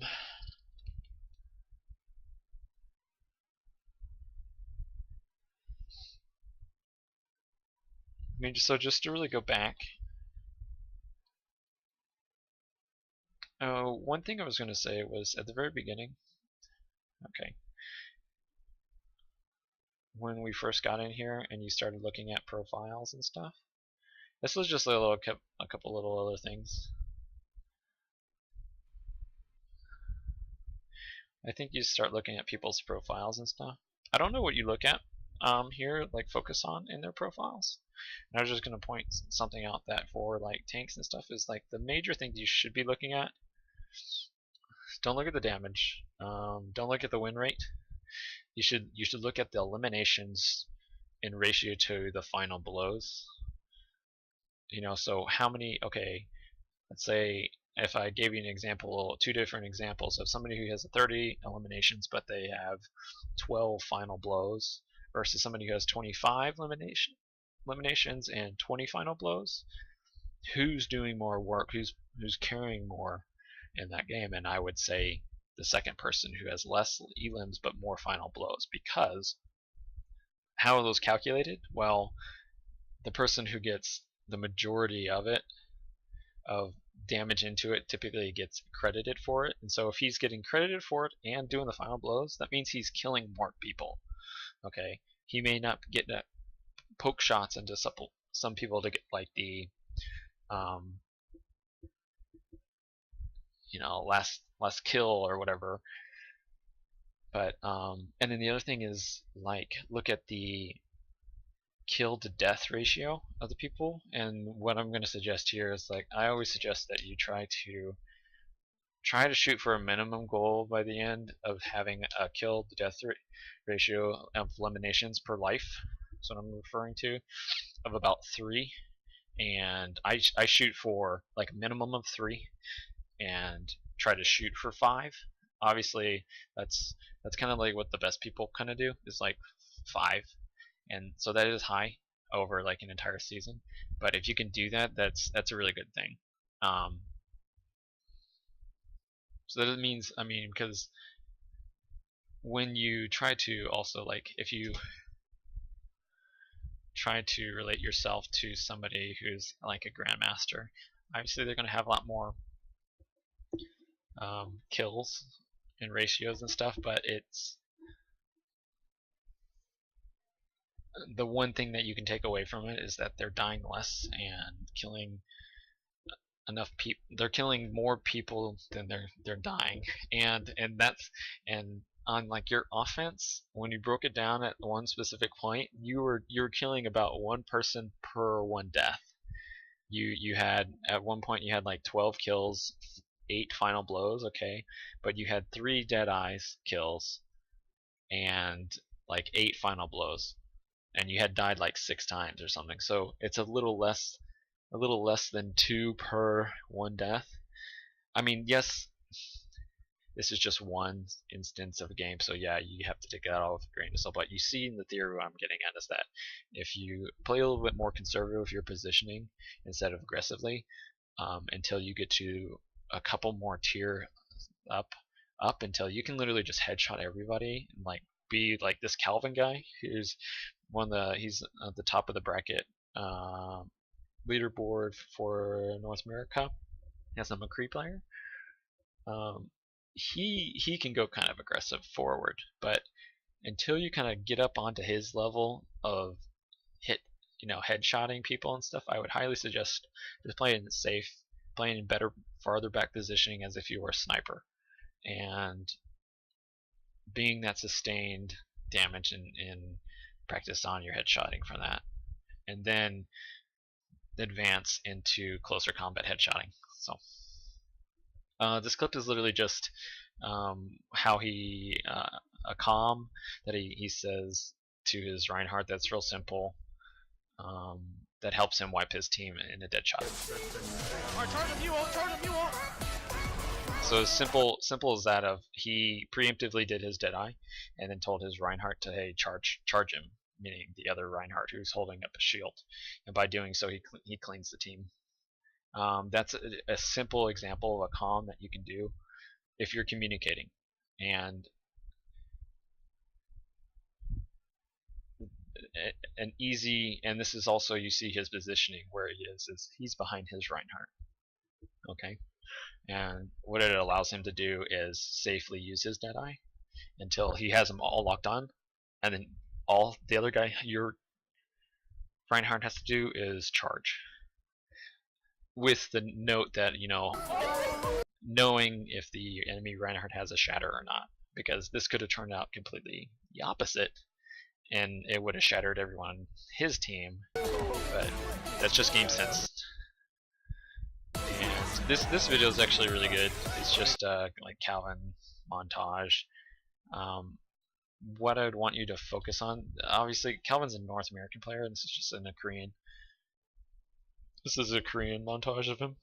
mean, so just to really go back, one thing I was going to say was at the very beginning, okay, when we first got in here and you started looking at profiles and stuff, this was just a couple little other things. I think you start looking at people's profiles and stuff. I don't know what you look at here, like focus on in their profiles. And I was just going to point something out that for like tanks and stuff is like the major things you should be looking at. Don't look at the damage. Don't look at the win rate. You should look at the eliminations in ratio to the final blows. So how many? Okay, let's say if I gave you an example, two different examples of somebody who has 30 eliminations but they have 12 final blows versus somebody who has 25 eliminations and 20 final blows, who's doing more work, who's carrying more in that game? And I would say the second person who has less elims but more final blows. Because how are those calculated? Well, the person who gets the majority of damage into it typically gets credited for it. And so if he's getting credited for it and doing the final blows, that means he's killing more people. Okay, he may not get that poke shots into some people to get like the last kill or whatever. But and then the other thing is like look at the kill to death ratio of the people. And what I'm going to suggest here is like I always suggest that you try to shoot for a minimum goal by the end of having a kill to death ratio of eliminations per life. That's what I'm referring to, of about 3. And I shoot for like a minimum of 3 and try to shoot for 5. Obviously that's kind of like what the best people kind of do, is like 5, and so that is high over like an entire season. But if you can do that, that's a really good thing. So that means, I mean, because when you try to also, like, if you try to relate yourself to somebody who's like a grandmaster, obviously they're going to have a lot more kills and ratios and stuff, but it's the one thing that you can take away from it is that they're dying less and killing enough people. They're killing more people than they're dying, and that's and on like your offense, when you broke it down at one specific point, you're killing about one person per one death. You had at one point you had like 12 kills, 8 final blows, okay, but you had 3 dead eyes kills and like 8 final blows, and you had died like 6 times or something. So it's a little less than 2 per one death. I mean, yes, this is just one instance of a game, so yeah, you have to take that all with a grain of salt. But you see in the theory what I'm getting at is that if you play a little bit more conservative with your positioning instead of aggressively, until you get to a couple more tier up until you can literally just headshot everybody and like be like this Calvin guy who's he's at the top of the bracket leaderboard for North America as a McCree player. He can go kind of aggressive forward, but until you kind of get up onto his level of headshotting people and stuff, I would highly suggest just playing it safe, playing in better, farther back positioning as if you were a sniper, and being that sustained damage in practice on your headshotting for that, and then advance into closer combat headshotting. So this clip is literally just how a comm that he says to his Reinhardt that's real simple, that helps him wipe his team in a dead shot. So simple as that of he preemptively did his Deadeye and then told his Reinhardt to, hey, charge him, meaning the other Reinhardt who's holding up a shield, and by doing so he cleans the team. That's a simple example of a comm that you can do if you're communicating. And an easy, and this is also, you see his positioning where he is he's behind his Reinhardt, okay, and what it allows him to do is safely use his Deadeye until he has them all locked on, and then all the other guy, your Reinhardt, has to do is charge, with the note that, knowing if the enemy Reinhardt has a shatter or not, because this could have turned out completely the opposite and it would have shattered everyone on his team, but that's just game sense. And this video is actually really good. It's just like Calvin montage. What I would want you to focus on, obviously Calvin's a North American player and this is just a Korean. This is a Korean montage of him.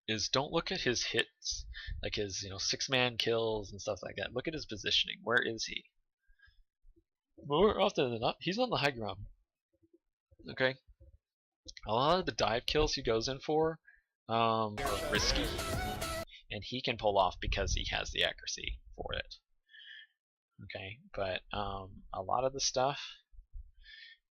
Is don't look at his hits, like his 6-man kills and stuff like that. Look at his positioning. Where is he? More often than not, he's on the high ground. Okay, a lot of the dive kills he goes in for are risky, and he can pull off because he has the accuracy for it. Okay, but a lot of the stuff,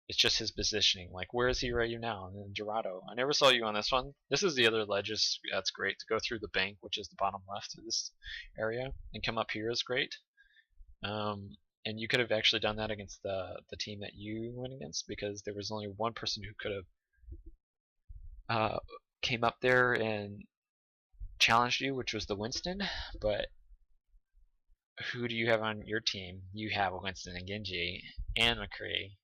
it's just his positioning. Like, where is he right now? And then Dorado, I never saw you on this one. This is the other ledge that's great to go through the bank, which is the bottom left of this area, and come up here is great. And you could have actually done that against the team that you went against, because there was only one person who could have came up there and challenged you, which was the Winston. But who do you have on your team? You have Winston and Genji and McCree,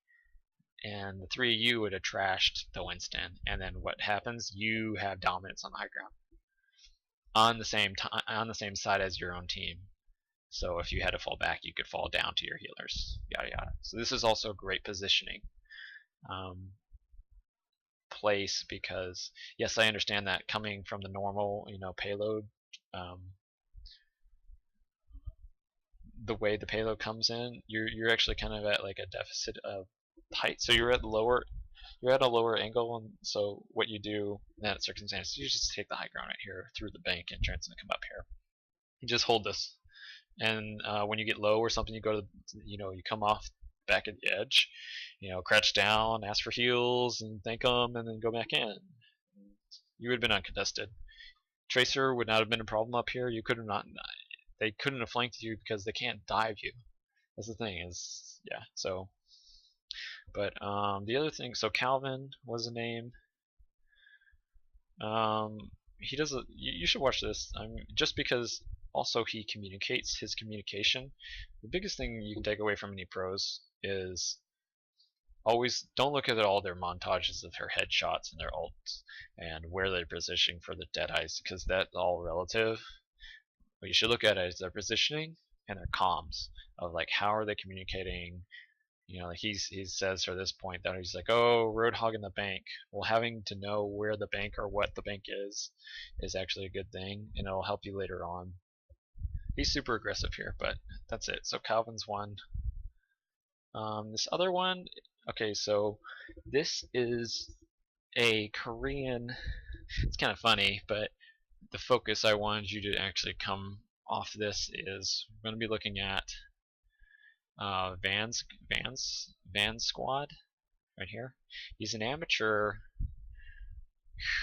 and the 3 of you would have trashed the Winston. And then what happens? You have dominance on the high ground on the same side as your own team. So if you had to fall back, you could fall down to your healers, yada yada. So this is also great positioning place, because yes, I understand that coming from the normal payload, the way the payload comes in, you're actually kind of at like a deficit of height. So you're at a lower angle, and so what you do in that circumstance, you just take the high ground right here through the bank entrance and come up here. You just hold this. and when you get low or something, you go to you come off back at the edge, crouch down, ask for heals, and thank them, and then go back in. You would have been uncontested. Tracer would not have been a problem up here. You could have not. They couldn't have flanked you because they can't dive you. That's the thing is, yeah. So, but the other thing. So Calvin was the name. He does. You should watch this. Just because also he communicates his communication. The biggest thing you can take away from any pros is always don't look at all their montages of their headshots and their ults and where they're positioning for the dead eyes, because that's all relative. What you should look at is their positioning and their comms of like how are they communicating. Like he says for this point that he's like, oh, roadhog in the bank. Well, having to know where the bank or what the bank is actually a good thing, and it'll help you later on. He's super aggressive here, but that's it. So Calvin's one. This other one, okay, so this is a Korean. It's kind of funny, but the focus I wanted you to actually come off this is we're going to be looking at Van's Squad right here. He's an amateur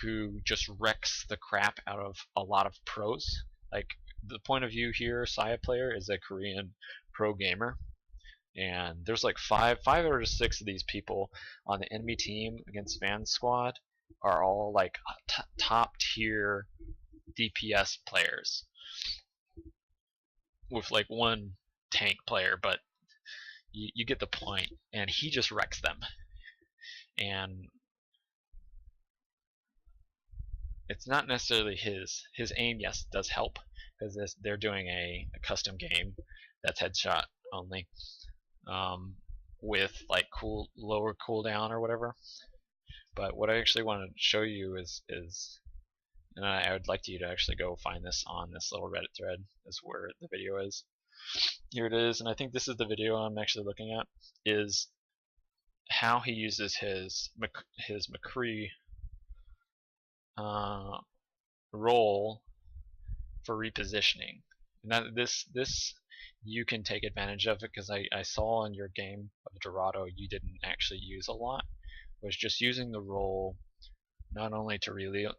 who just wrecks the crap out of a lot of pros. Like the point of view here, Saya player is a Korean pro gamer, and there's like five out of six of these people on the enemy team against Van's Squad are all like top tier DPS players with like one tank player, but you get the point. And he just wrecks them, and it's not necessarily his aim. Yes, does help because they're doing a custom game that's headshot only, with like lower cooldown or whatever. But what I actually want to show you is and I would like you to actually go find this on this little Reddit thread. Is where the video is. Here it is, and I think this is the video I'm actually looking at. Is how he uses his McCree role for repositioning. And that this you can take advantage of it, because I saw in your game of Dorado you didn't actually use a lot. Was just using the role not only to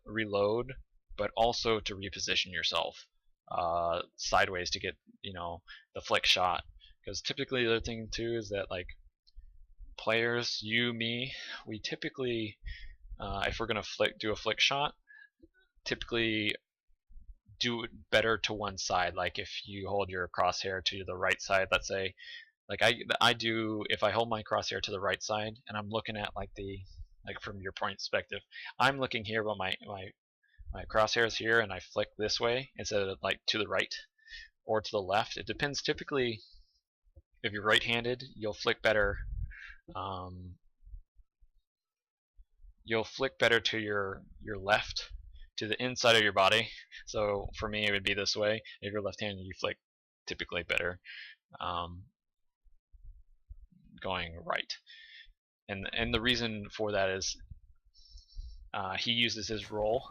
reload but also to reposition yourself sideways to get the flick shot. Because typically the other thing too is that like players, me, we typically if we're gonna do a flick shot, typically do it better to one side. Like if you hold your crosshair to the right side, let's say, like I do, if I hold my crosshair to the right side and I'm looking at like from your point perspective, I'm looking here, but my crosshair is here, and I flick this way instead of like to the right or to the left. It depends. Typically, if you're right-handed, you'll flick better. You'll flick better to your left, to the inside of your body. So for me, it would be this way. If you're left-handed, you flick typically better going right. And the reason for that is he uses his roll.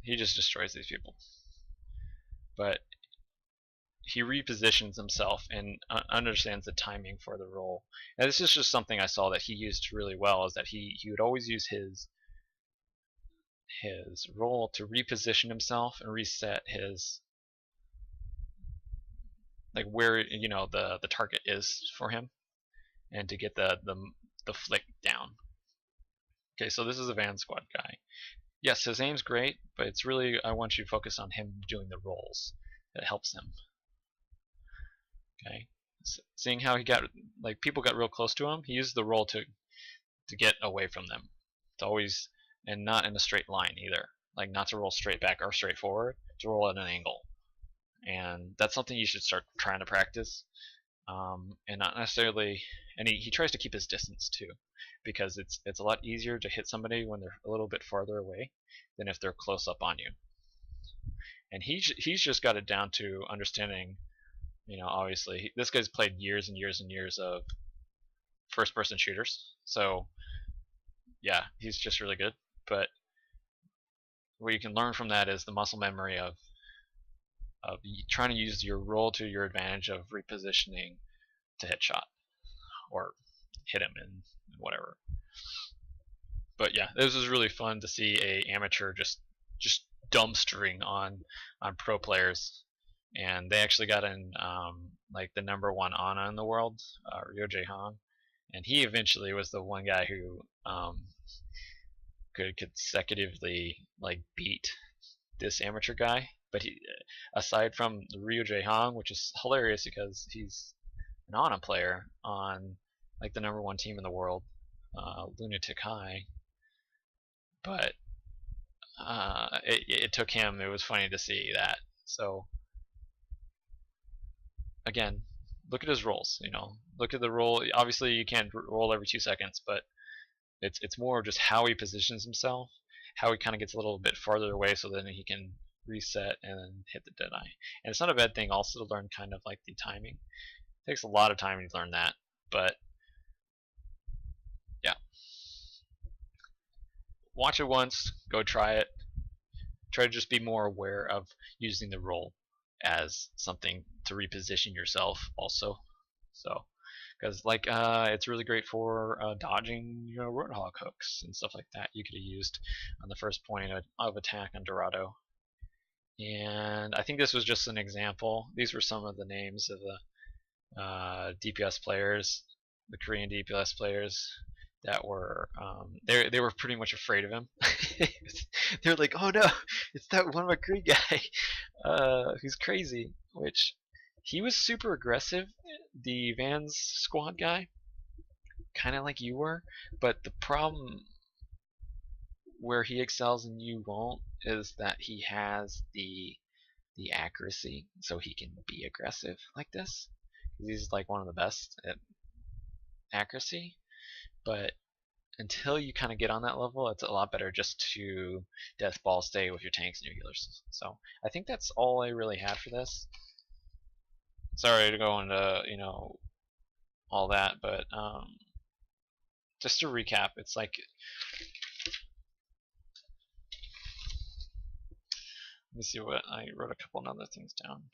He just destroys these people. But he repositions himself and understands the timing for the roll. And this is just something I saw that he used really well, is that he would always use his roll to reposition himself and reset his, like where the target is for him, and to get the flick down. Okay, so this is a Van Squad guy. Yes, his aim's great, but it's really, I want you to focus on him doing the rolls. That helps him. Okay, seeing how he got, like people got real close to him, he used the roll to get away from them. To always, and not in a straight line either. Like not to roll straight back or straight forward, to roll at an angle. And that's something you should start trying to practice. And not necessarily, and he tries to keep his distance too, because it's a lot easier to hit somebody when they're a little bit farther away than if they're close up on you. And he's just got it down to understanding, obviously this guy's played years and years and years of first person shooters, so yeah, he's just really good. But what you can learn from that is the muscle memory of trying to use your roll to your advantage of repositioning to headshot or hit him in whatever. But yeah, this was really fun to see a amateur just dumpstering on pro players, and they actually got in like the #1 Ana in the world, Ryo and he eventually was the one guy who could consecutively like beat this amateur guy. But he, aside from Ryo Jae-hong, which is hilarious because he's an Ana player on like the #1 team in the world, Lunatic High. But it took him. It was funny to see that. So again, look at his rolls. You know, look at the roll. Obviously, you can't roll every 2 seconds, but it's more just how he positions himself, how he kind of gets a little bit farther away, so then he can reset and then hit the dead eye. And it's not a bad thing also to learn kind of like the timing. It takes a lot of time to learn that, but yeah. Watch it once, go try it. Try to just be more aware of using the roll as something to reposition yourself also. So, because like it's really great for dodging, you know, Roadhog hooks and stuff like that. You could have used on the first point of attack on Dorado. And I think this was just an example. These were some of the names of the DPS players, the Korean DPS players that were they were pretty much afraid of him. They're like, oh no, it's that one McCree guy who's crazy. Which he was super aggressive, the Vans squad guy, kind of like you were. But the problem where he excels and you won't is that he has the accuracy, so he can be aggressive like this. He's like one of the best at accuracy, but until you kind of get on that level, it's a lot better just to death ball stay with your tanks and your healers. So I think that's all I really had for this. Sorry to go into, you know, all that, but just to recap, it's like, let me see what I wrote a couple other things down.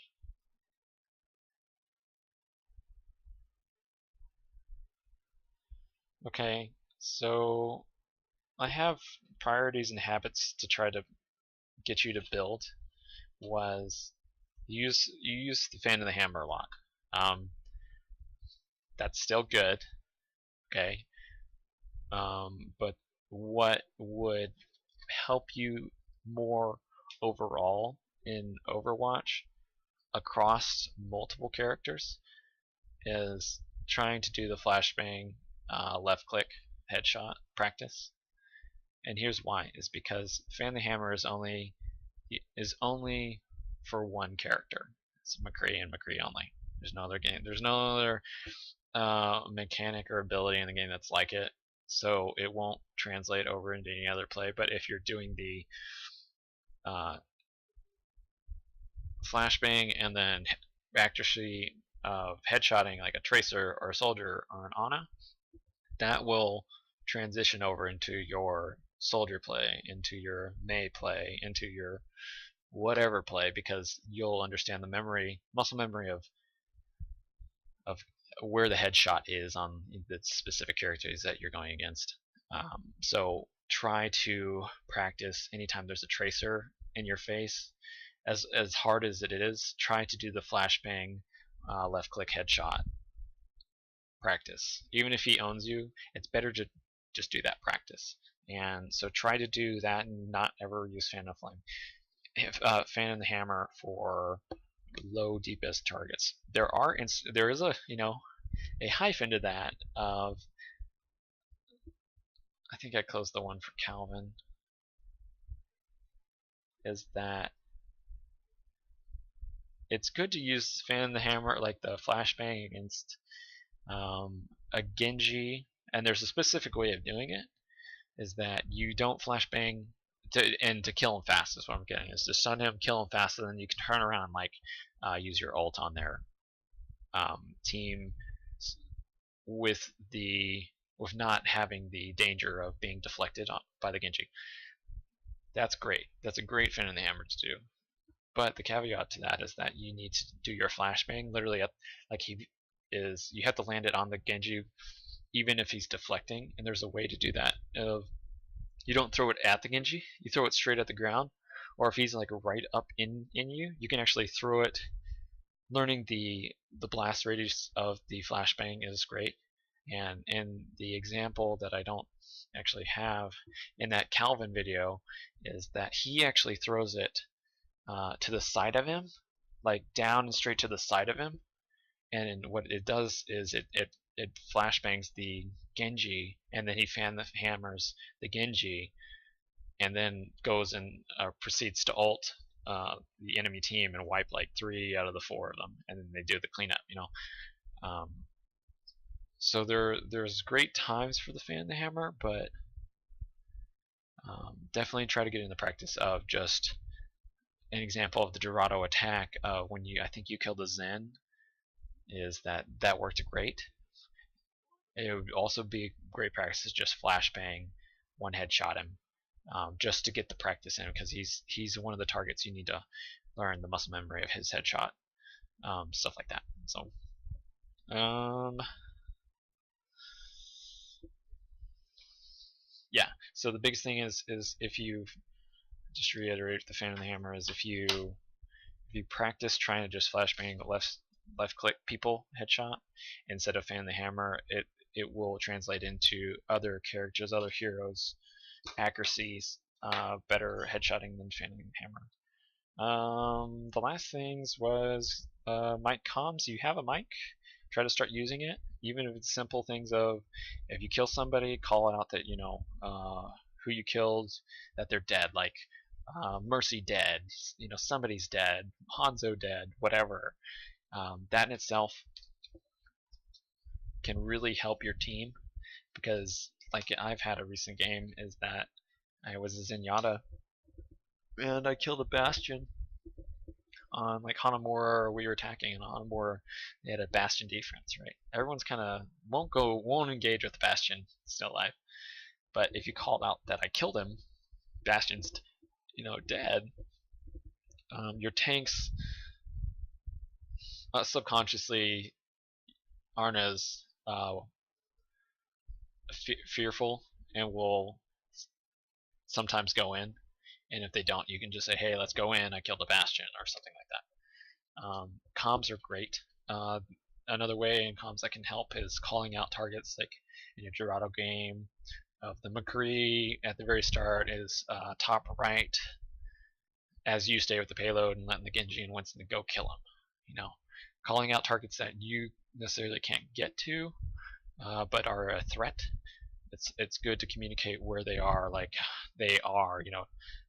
Okay, so I have priorities and habits to try to get you to build. Was you use the fan and the hammer a lot. That's still good, okay. But what would help you more overall in Overwatch across multiple characters is trying to do the flashbang left click headshot practice. And here's why: is because fan the hammer is only for one character. It's McCree and McCree only. There's no other game. There's no other mechanic or ability in the game that's like it. So it won't translate over into any other play. But if you're doing the flashbang and then accuracy of headshotting like a tracer or a soldier or an Ana, that will transition over into your soldier play, into your Mei play, into your whatever play, because you'll understand the muscle memory of where the headshot is on the specific characters that you're going against. So try to practice anytime there's a tracer in your face. As hard as it is, try to do the flashbang left click headshot practice. Even if he owns you, it's better to just do that practice. And so try to do that and not ever use fan of flame. Fan and the hammer for low DPS targets. There is a a hyphen to that of, I think I closed the one for Calvin, is that it's good to use fan the hammer like the flashbang against a Genji, and there's a specific way of doing it, is that you don't flashbang to kill him fast is what I'm getting, is to stun him, kill him fast, and then you can turn around and like use your ult on their team with not having the danger of being deflected by the Genji. That's great. That's a great fin in the hammer to do. But the caveat to that is that you need to do your flashbang literally at, like he is, you have to land it on the Genji even if he's deflecting, and there's a way to do that. You don't throw it at the Genji, you throw it straight at the ground, or if he's like right up in you, you can actually throw it. Learning the blast radius of the flashbang is great, and in the example that I don't actually have in that Calvin video is that he actually throws it to the side of him, like down and straight to the side of him, and what it does is it flashbangs the Genji, and then he hammers the Genji, and then goes and proceeds to ult the enemy team and wipe like 3 out of the 4 of them, and then they do the cleanup, you know. So there's great times for the fan and the hammer, but definitely try to get in the practice of just an example of the Dorado attack when I think you killed a Zen, is that worked great. It would also be great practice to just flashbang, one headshot him, just to get the practice in, because he's one of the targets you need to learn the muscle memory of his headshot, stuff like that. So yeah, so the biggest thing is if you just reiterate the fan and the hammer, is if you practice trying to just flashbang left click people headshot instead of fan the hammer, it will translate into other characters, other heroes accuracies, better headshotting than fanning the hammer. The last things was mic comms. You have a mic, try to start using it, even if it's simple things of if you kill somebody, call out that you know who you killed, that they're dead, like Mercy dead, you know, somebody's dead, Hanzo dead, whatever. That in itself can really help your team, because like I've had a recent game is that I was a Zenyatta and I killed a Bastion on like Hanamura. We were attacking, and Hanamura, they had a Bastion defense, right? Everyone's kind of won't engage with the Bastion still alive, but if you called out that I killed him, Bastion's dead, your tanks subconsciously aren't as fearful and will sometimes go in, and if they don't, you can just say, hey, let's go in, I killed a Bastion, or something like that. Comms are great. Another way in comms that can help is calling out targets, like in your Dorado game of the McCree at the very start is top right, as you stay with the payload and letting the Genji and Winston go kill him. You know, calling out targets that you necessarily can't get to, but are a threat. It's good to communicate where they are, like they are,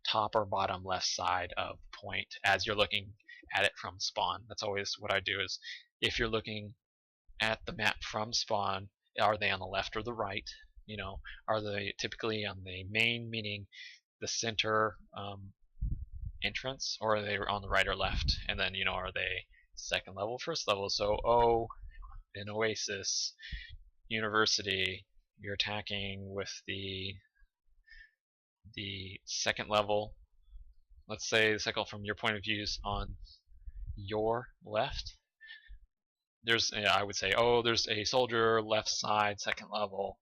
top or bottom left side of the point as you're looking at it from spawn. That's always what I do, is if you're looking at the map from spawn, are they on the left or the right? Are they typically on the main, meaning the center entrance, or are they on the right or left? And then, are they second level, first level? So O in Oasis University, you're attacking with the second level. Let's say the second from your point of view is on your left. There's, I would say, oh, there's a soldier left side, second level,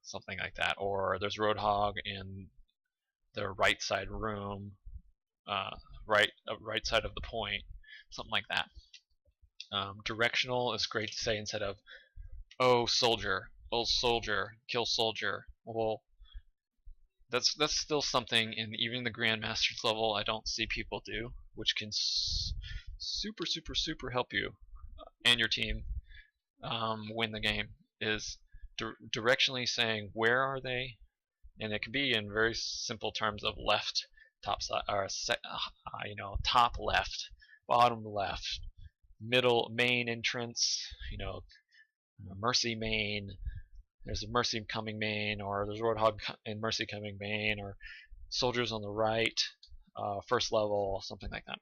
something like that. Or there's Roadhog in the right side room, right side of the point, something like that. Directional is great to say instead of, oh, soldier, kill soldier. Well, that's still something in even the Grandmasters level I don't see people do, which can super help you and your team win the game, is directionally saying where are they, and it can be in very simple terms of left, top side, or top left, bottom left, middle, main entrance, Mercy main, there's a Mercy coming main, or there's Roadhog and Mercy coming main, or soldiers on the right, first level, something like that.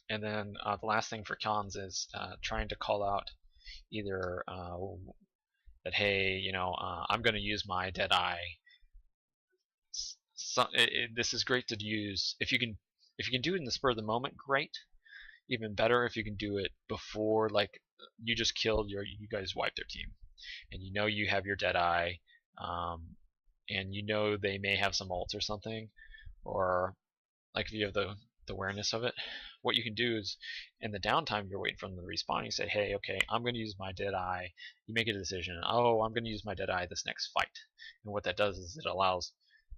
And then the last thing for comms is trying to call out either that, hey, I'm going to use my Deadeye this is great to use if you can do it in the spur of the moment. Great. Even better if you can do it before, like, you just killed you guys wiped their team, and you know you have your Deadeye, and you know they may have some ults or something, or like if you have the awareness of it. What you can do is, in the downtime you're waiting for them to respawn, you say, hey, okay, I'm going to use my Deadeye. You make a decision. Oh, I'm going to use my Deadeye this next fight. And what that does is it allows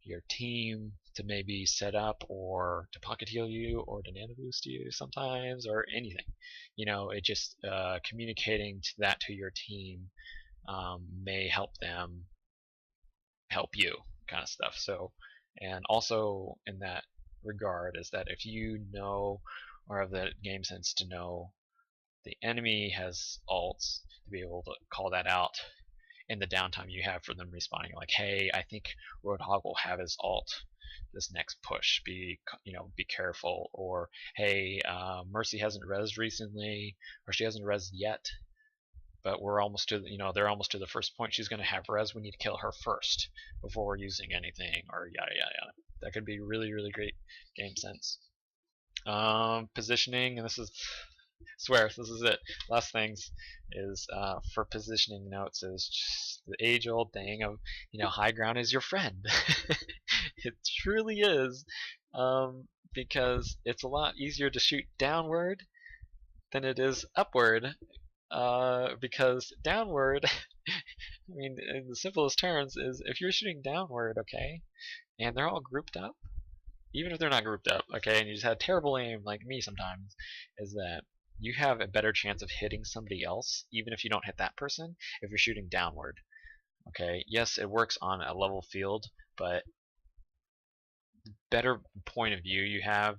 your team to maybe set up, or to pocket heal you, or to nano boost you sometimes, or anything. You know, it just communicating that to your team may help them help you, kind of stuff. So, and also in that regard is that if you know, or have the game sense to know the enemy has ults, to be able to call that out in the downtime you have for them respawning, like, hey, I think Roadhog will have his ult this next push, be careful, or hey, Mercy hasn't rezzed recently, or she hasn't rezzed yet, but we're almost to they're almost to the first point she's going to have res, we need to kill her first before we're using anything, or yada yada yada. That could be really, really great game sense. Positioning, and this is, I swear this is it, last things is for positioning notes, is just the age old thing of high ground is your friend. It truly is, because it's a lot easier to shoot downward than it is upward, because downward, I mean, in the simplest terms, is if you're shooting downward, okay, and they're all grouped up, even if they're not grouped up, okay, and you just have terrible aim like me sometimes, is that you have a better chance of hitting somebody else, even if you don't hit that person, if you're shooting downward. Okay, yes, it works on a level field, but better point of view you have,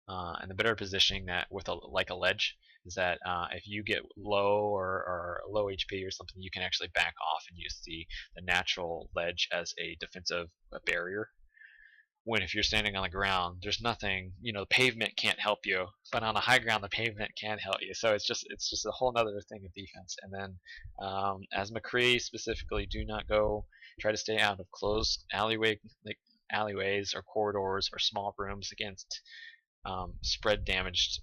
and the better positioning that with like a ledge, is that if you get low or low HP or something, you can actually back off and use the natural ledge as a defensive barrier. When if you're standing on the ground, there's nothing, the pavement can't help you, but on a high ground the pavement can help you. So it's just a whole other thing of defense. And then as McCree specifically, do not go try to stay out of closed alleyways or corridors or small rooms against spread damaged.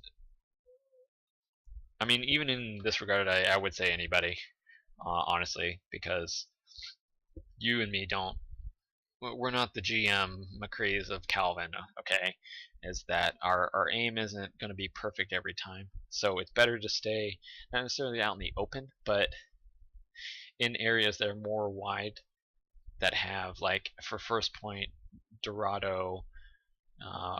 I mean, even in this regard, I would say anybody, honestly, because you and me we're not the GM McCrees of Calvin, okay? Is that our aim isn't going to be perfect every time. So it's better to stay not necessarily out in the open, but in areas that are more wide, that have, like, for first point, Dorado,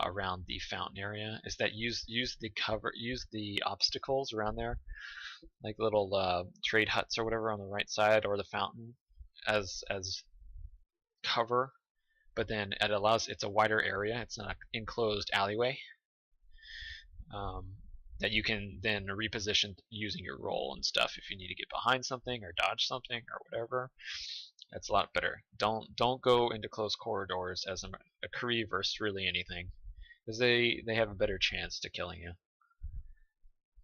around the fountain area, is that use the obstacles around there, like little trade huts or whatever on the right side, or the fountain, as cover, but then it's a wider area, it's not an enclosed alleyway, that you can then reposition using your roll and stuff if you need to get behind something or dodge something or whatever. That's a lot better. Don't go into closed corridors as a McCree versus really anything, because they have a better chance to killing you.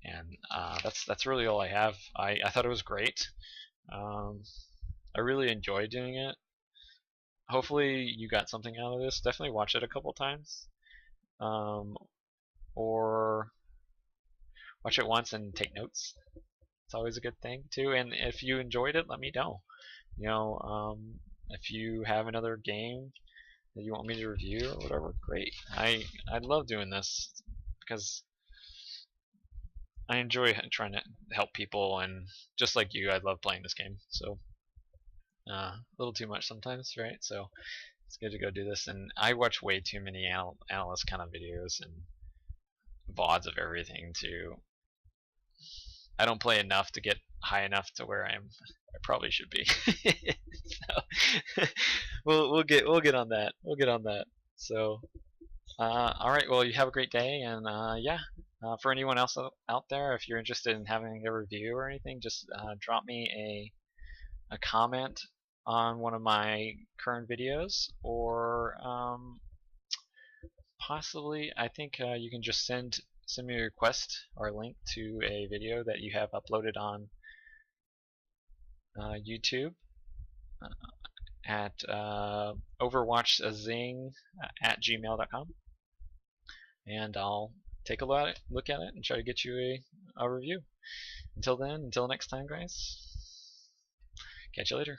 And that's really all I have. I thought it was great. I really enjoyed doing it. Hopefully you got something out of this. Definitely watch it a couple times, or watch it once and take notes. It's always a good thing too. And if you enjoyed it, let me know. If you have another game that you want me to review or whatever, great. I love doing this because I enjoy trying to help people, and just like you, I love playing this game. So a little too much sometimes, right? So it's good to go do this. And I watch way too many analyst kind of videos and VODs of everything to. I don't play enough to get high enough to where I probably should be. So we'll get on that. We'll get on that. So all right. Well, you have a great day, and yeah. For anyone else out there, if you're interested in having a review or anything, just drop me a comment on one of my current videos, or possibly I think you can just send me a request or a link to a video that you have uploaded on YouTube, at OverWatch-Zing at gmail.com, and I'll take a look at it and try to get you a review. Until then, until next time, guys, catch you later.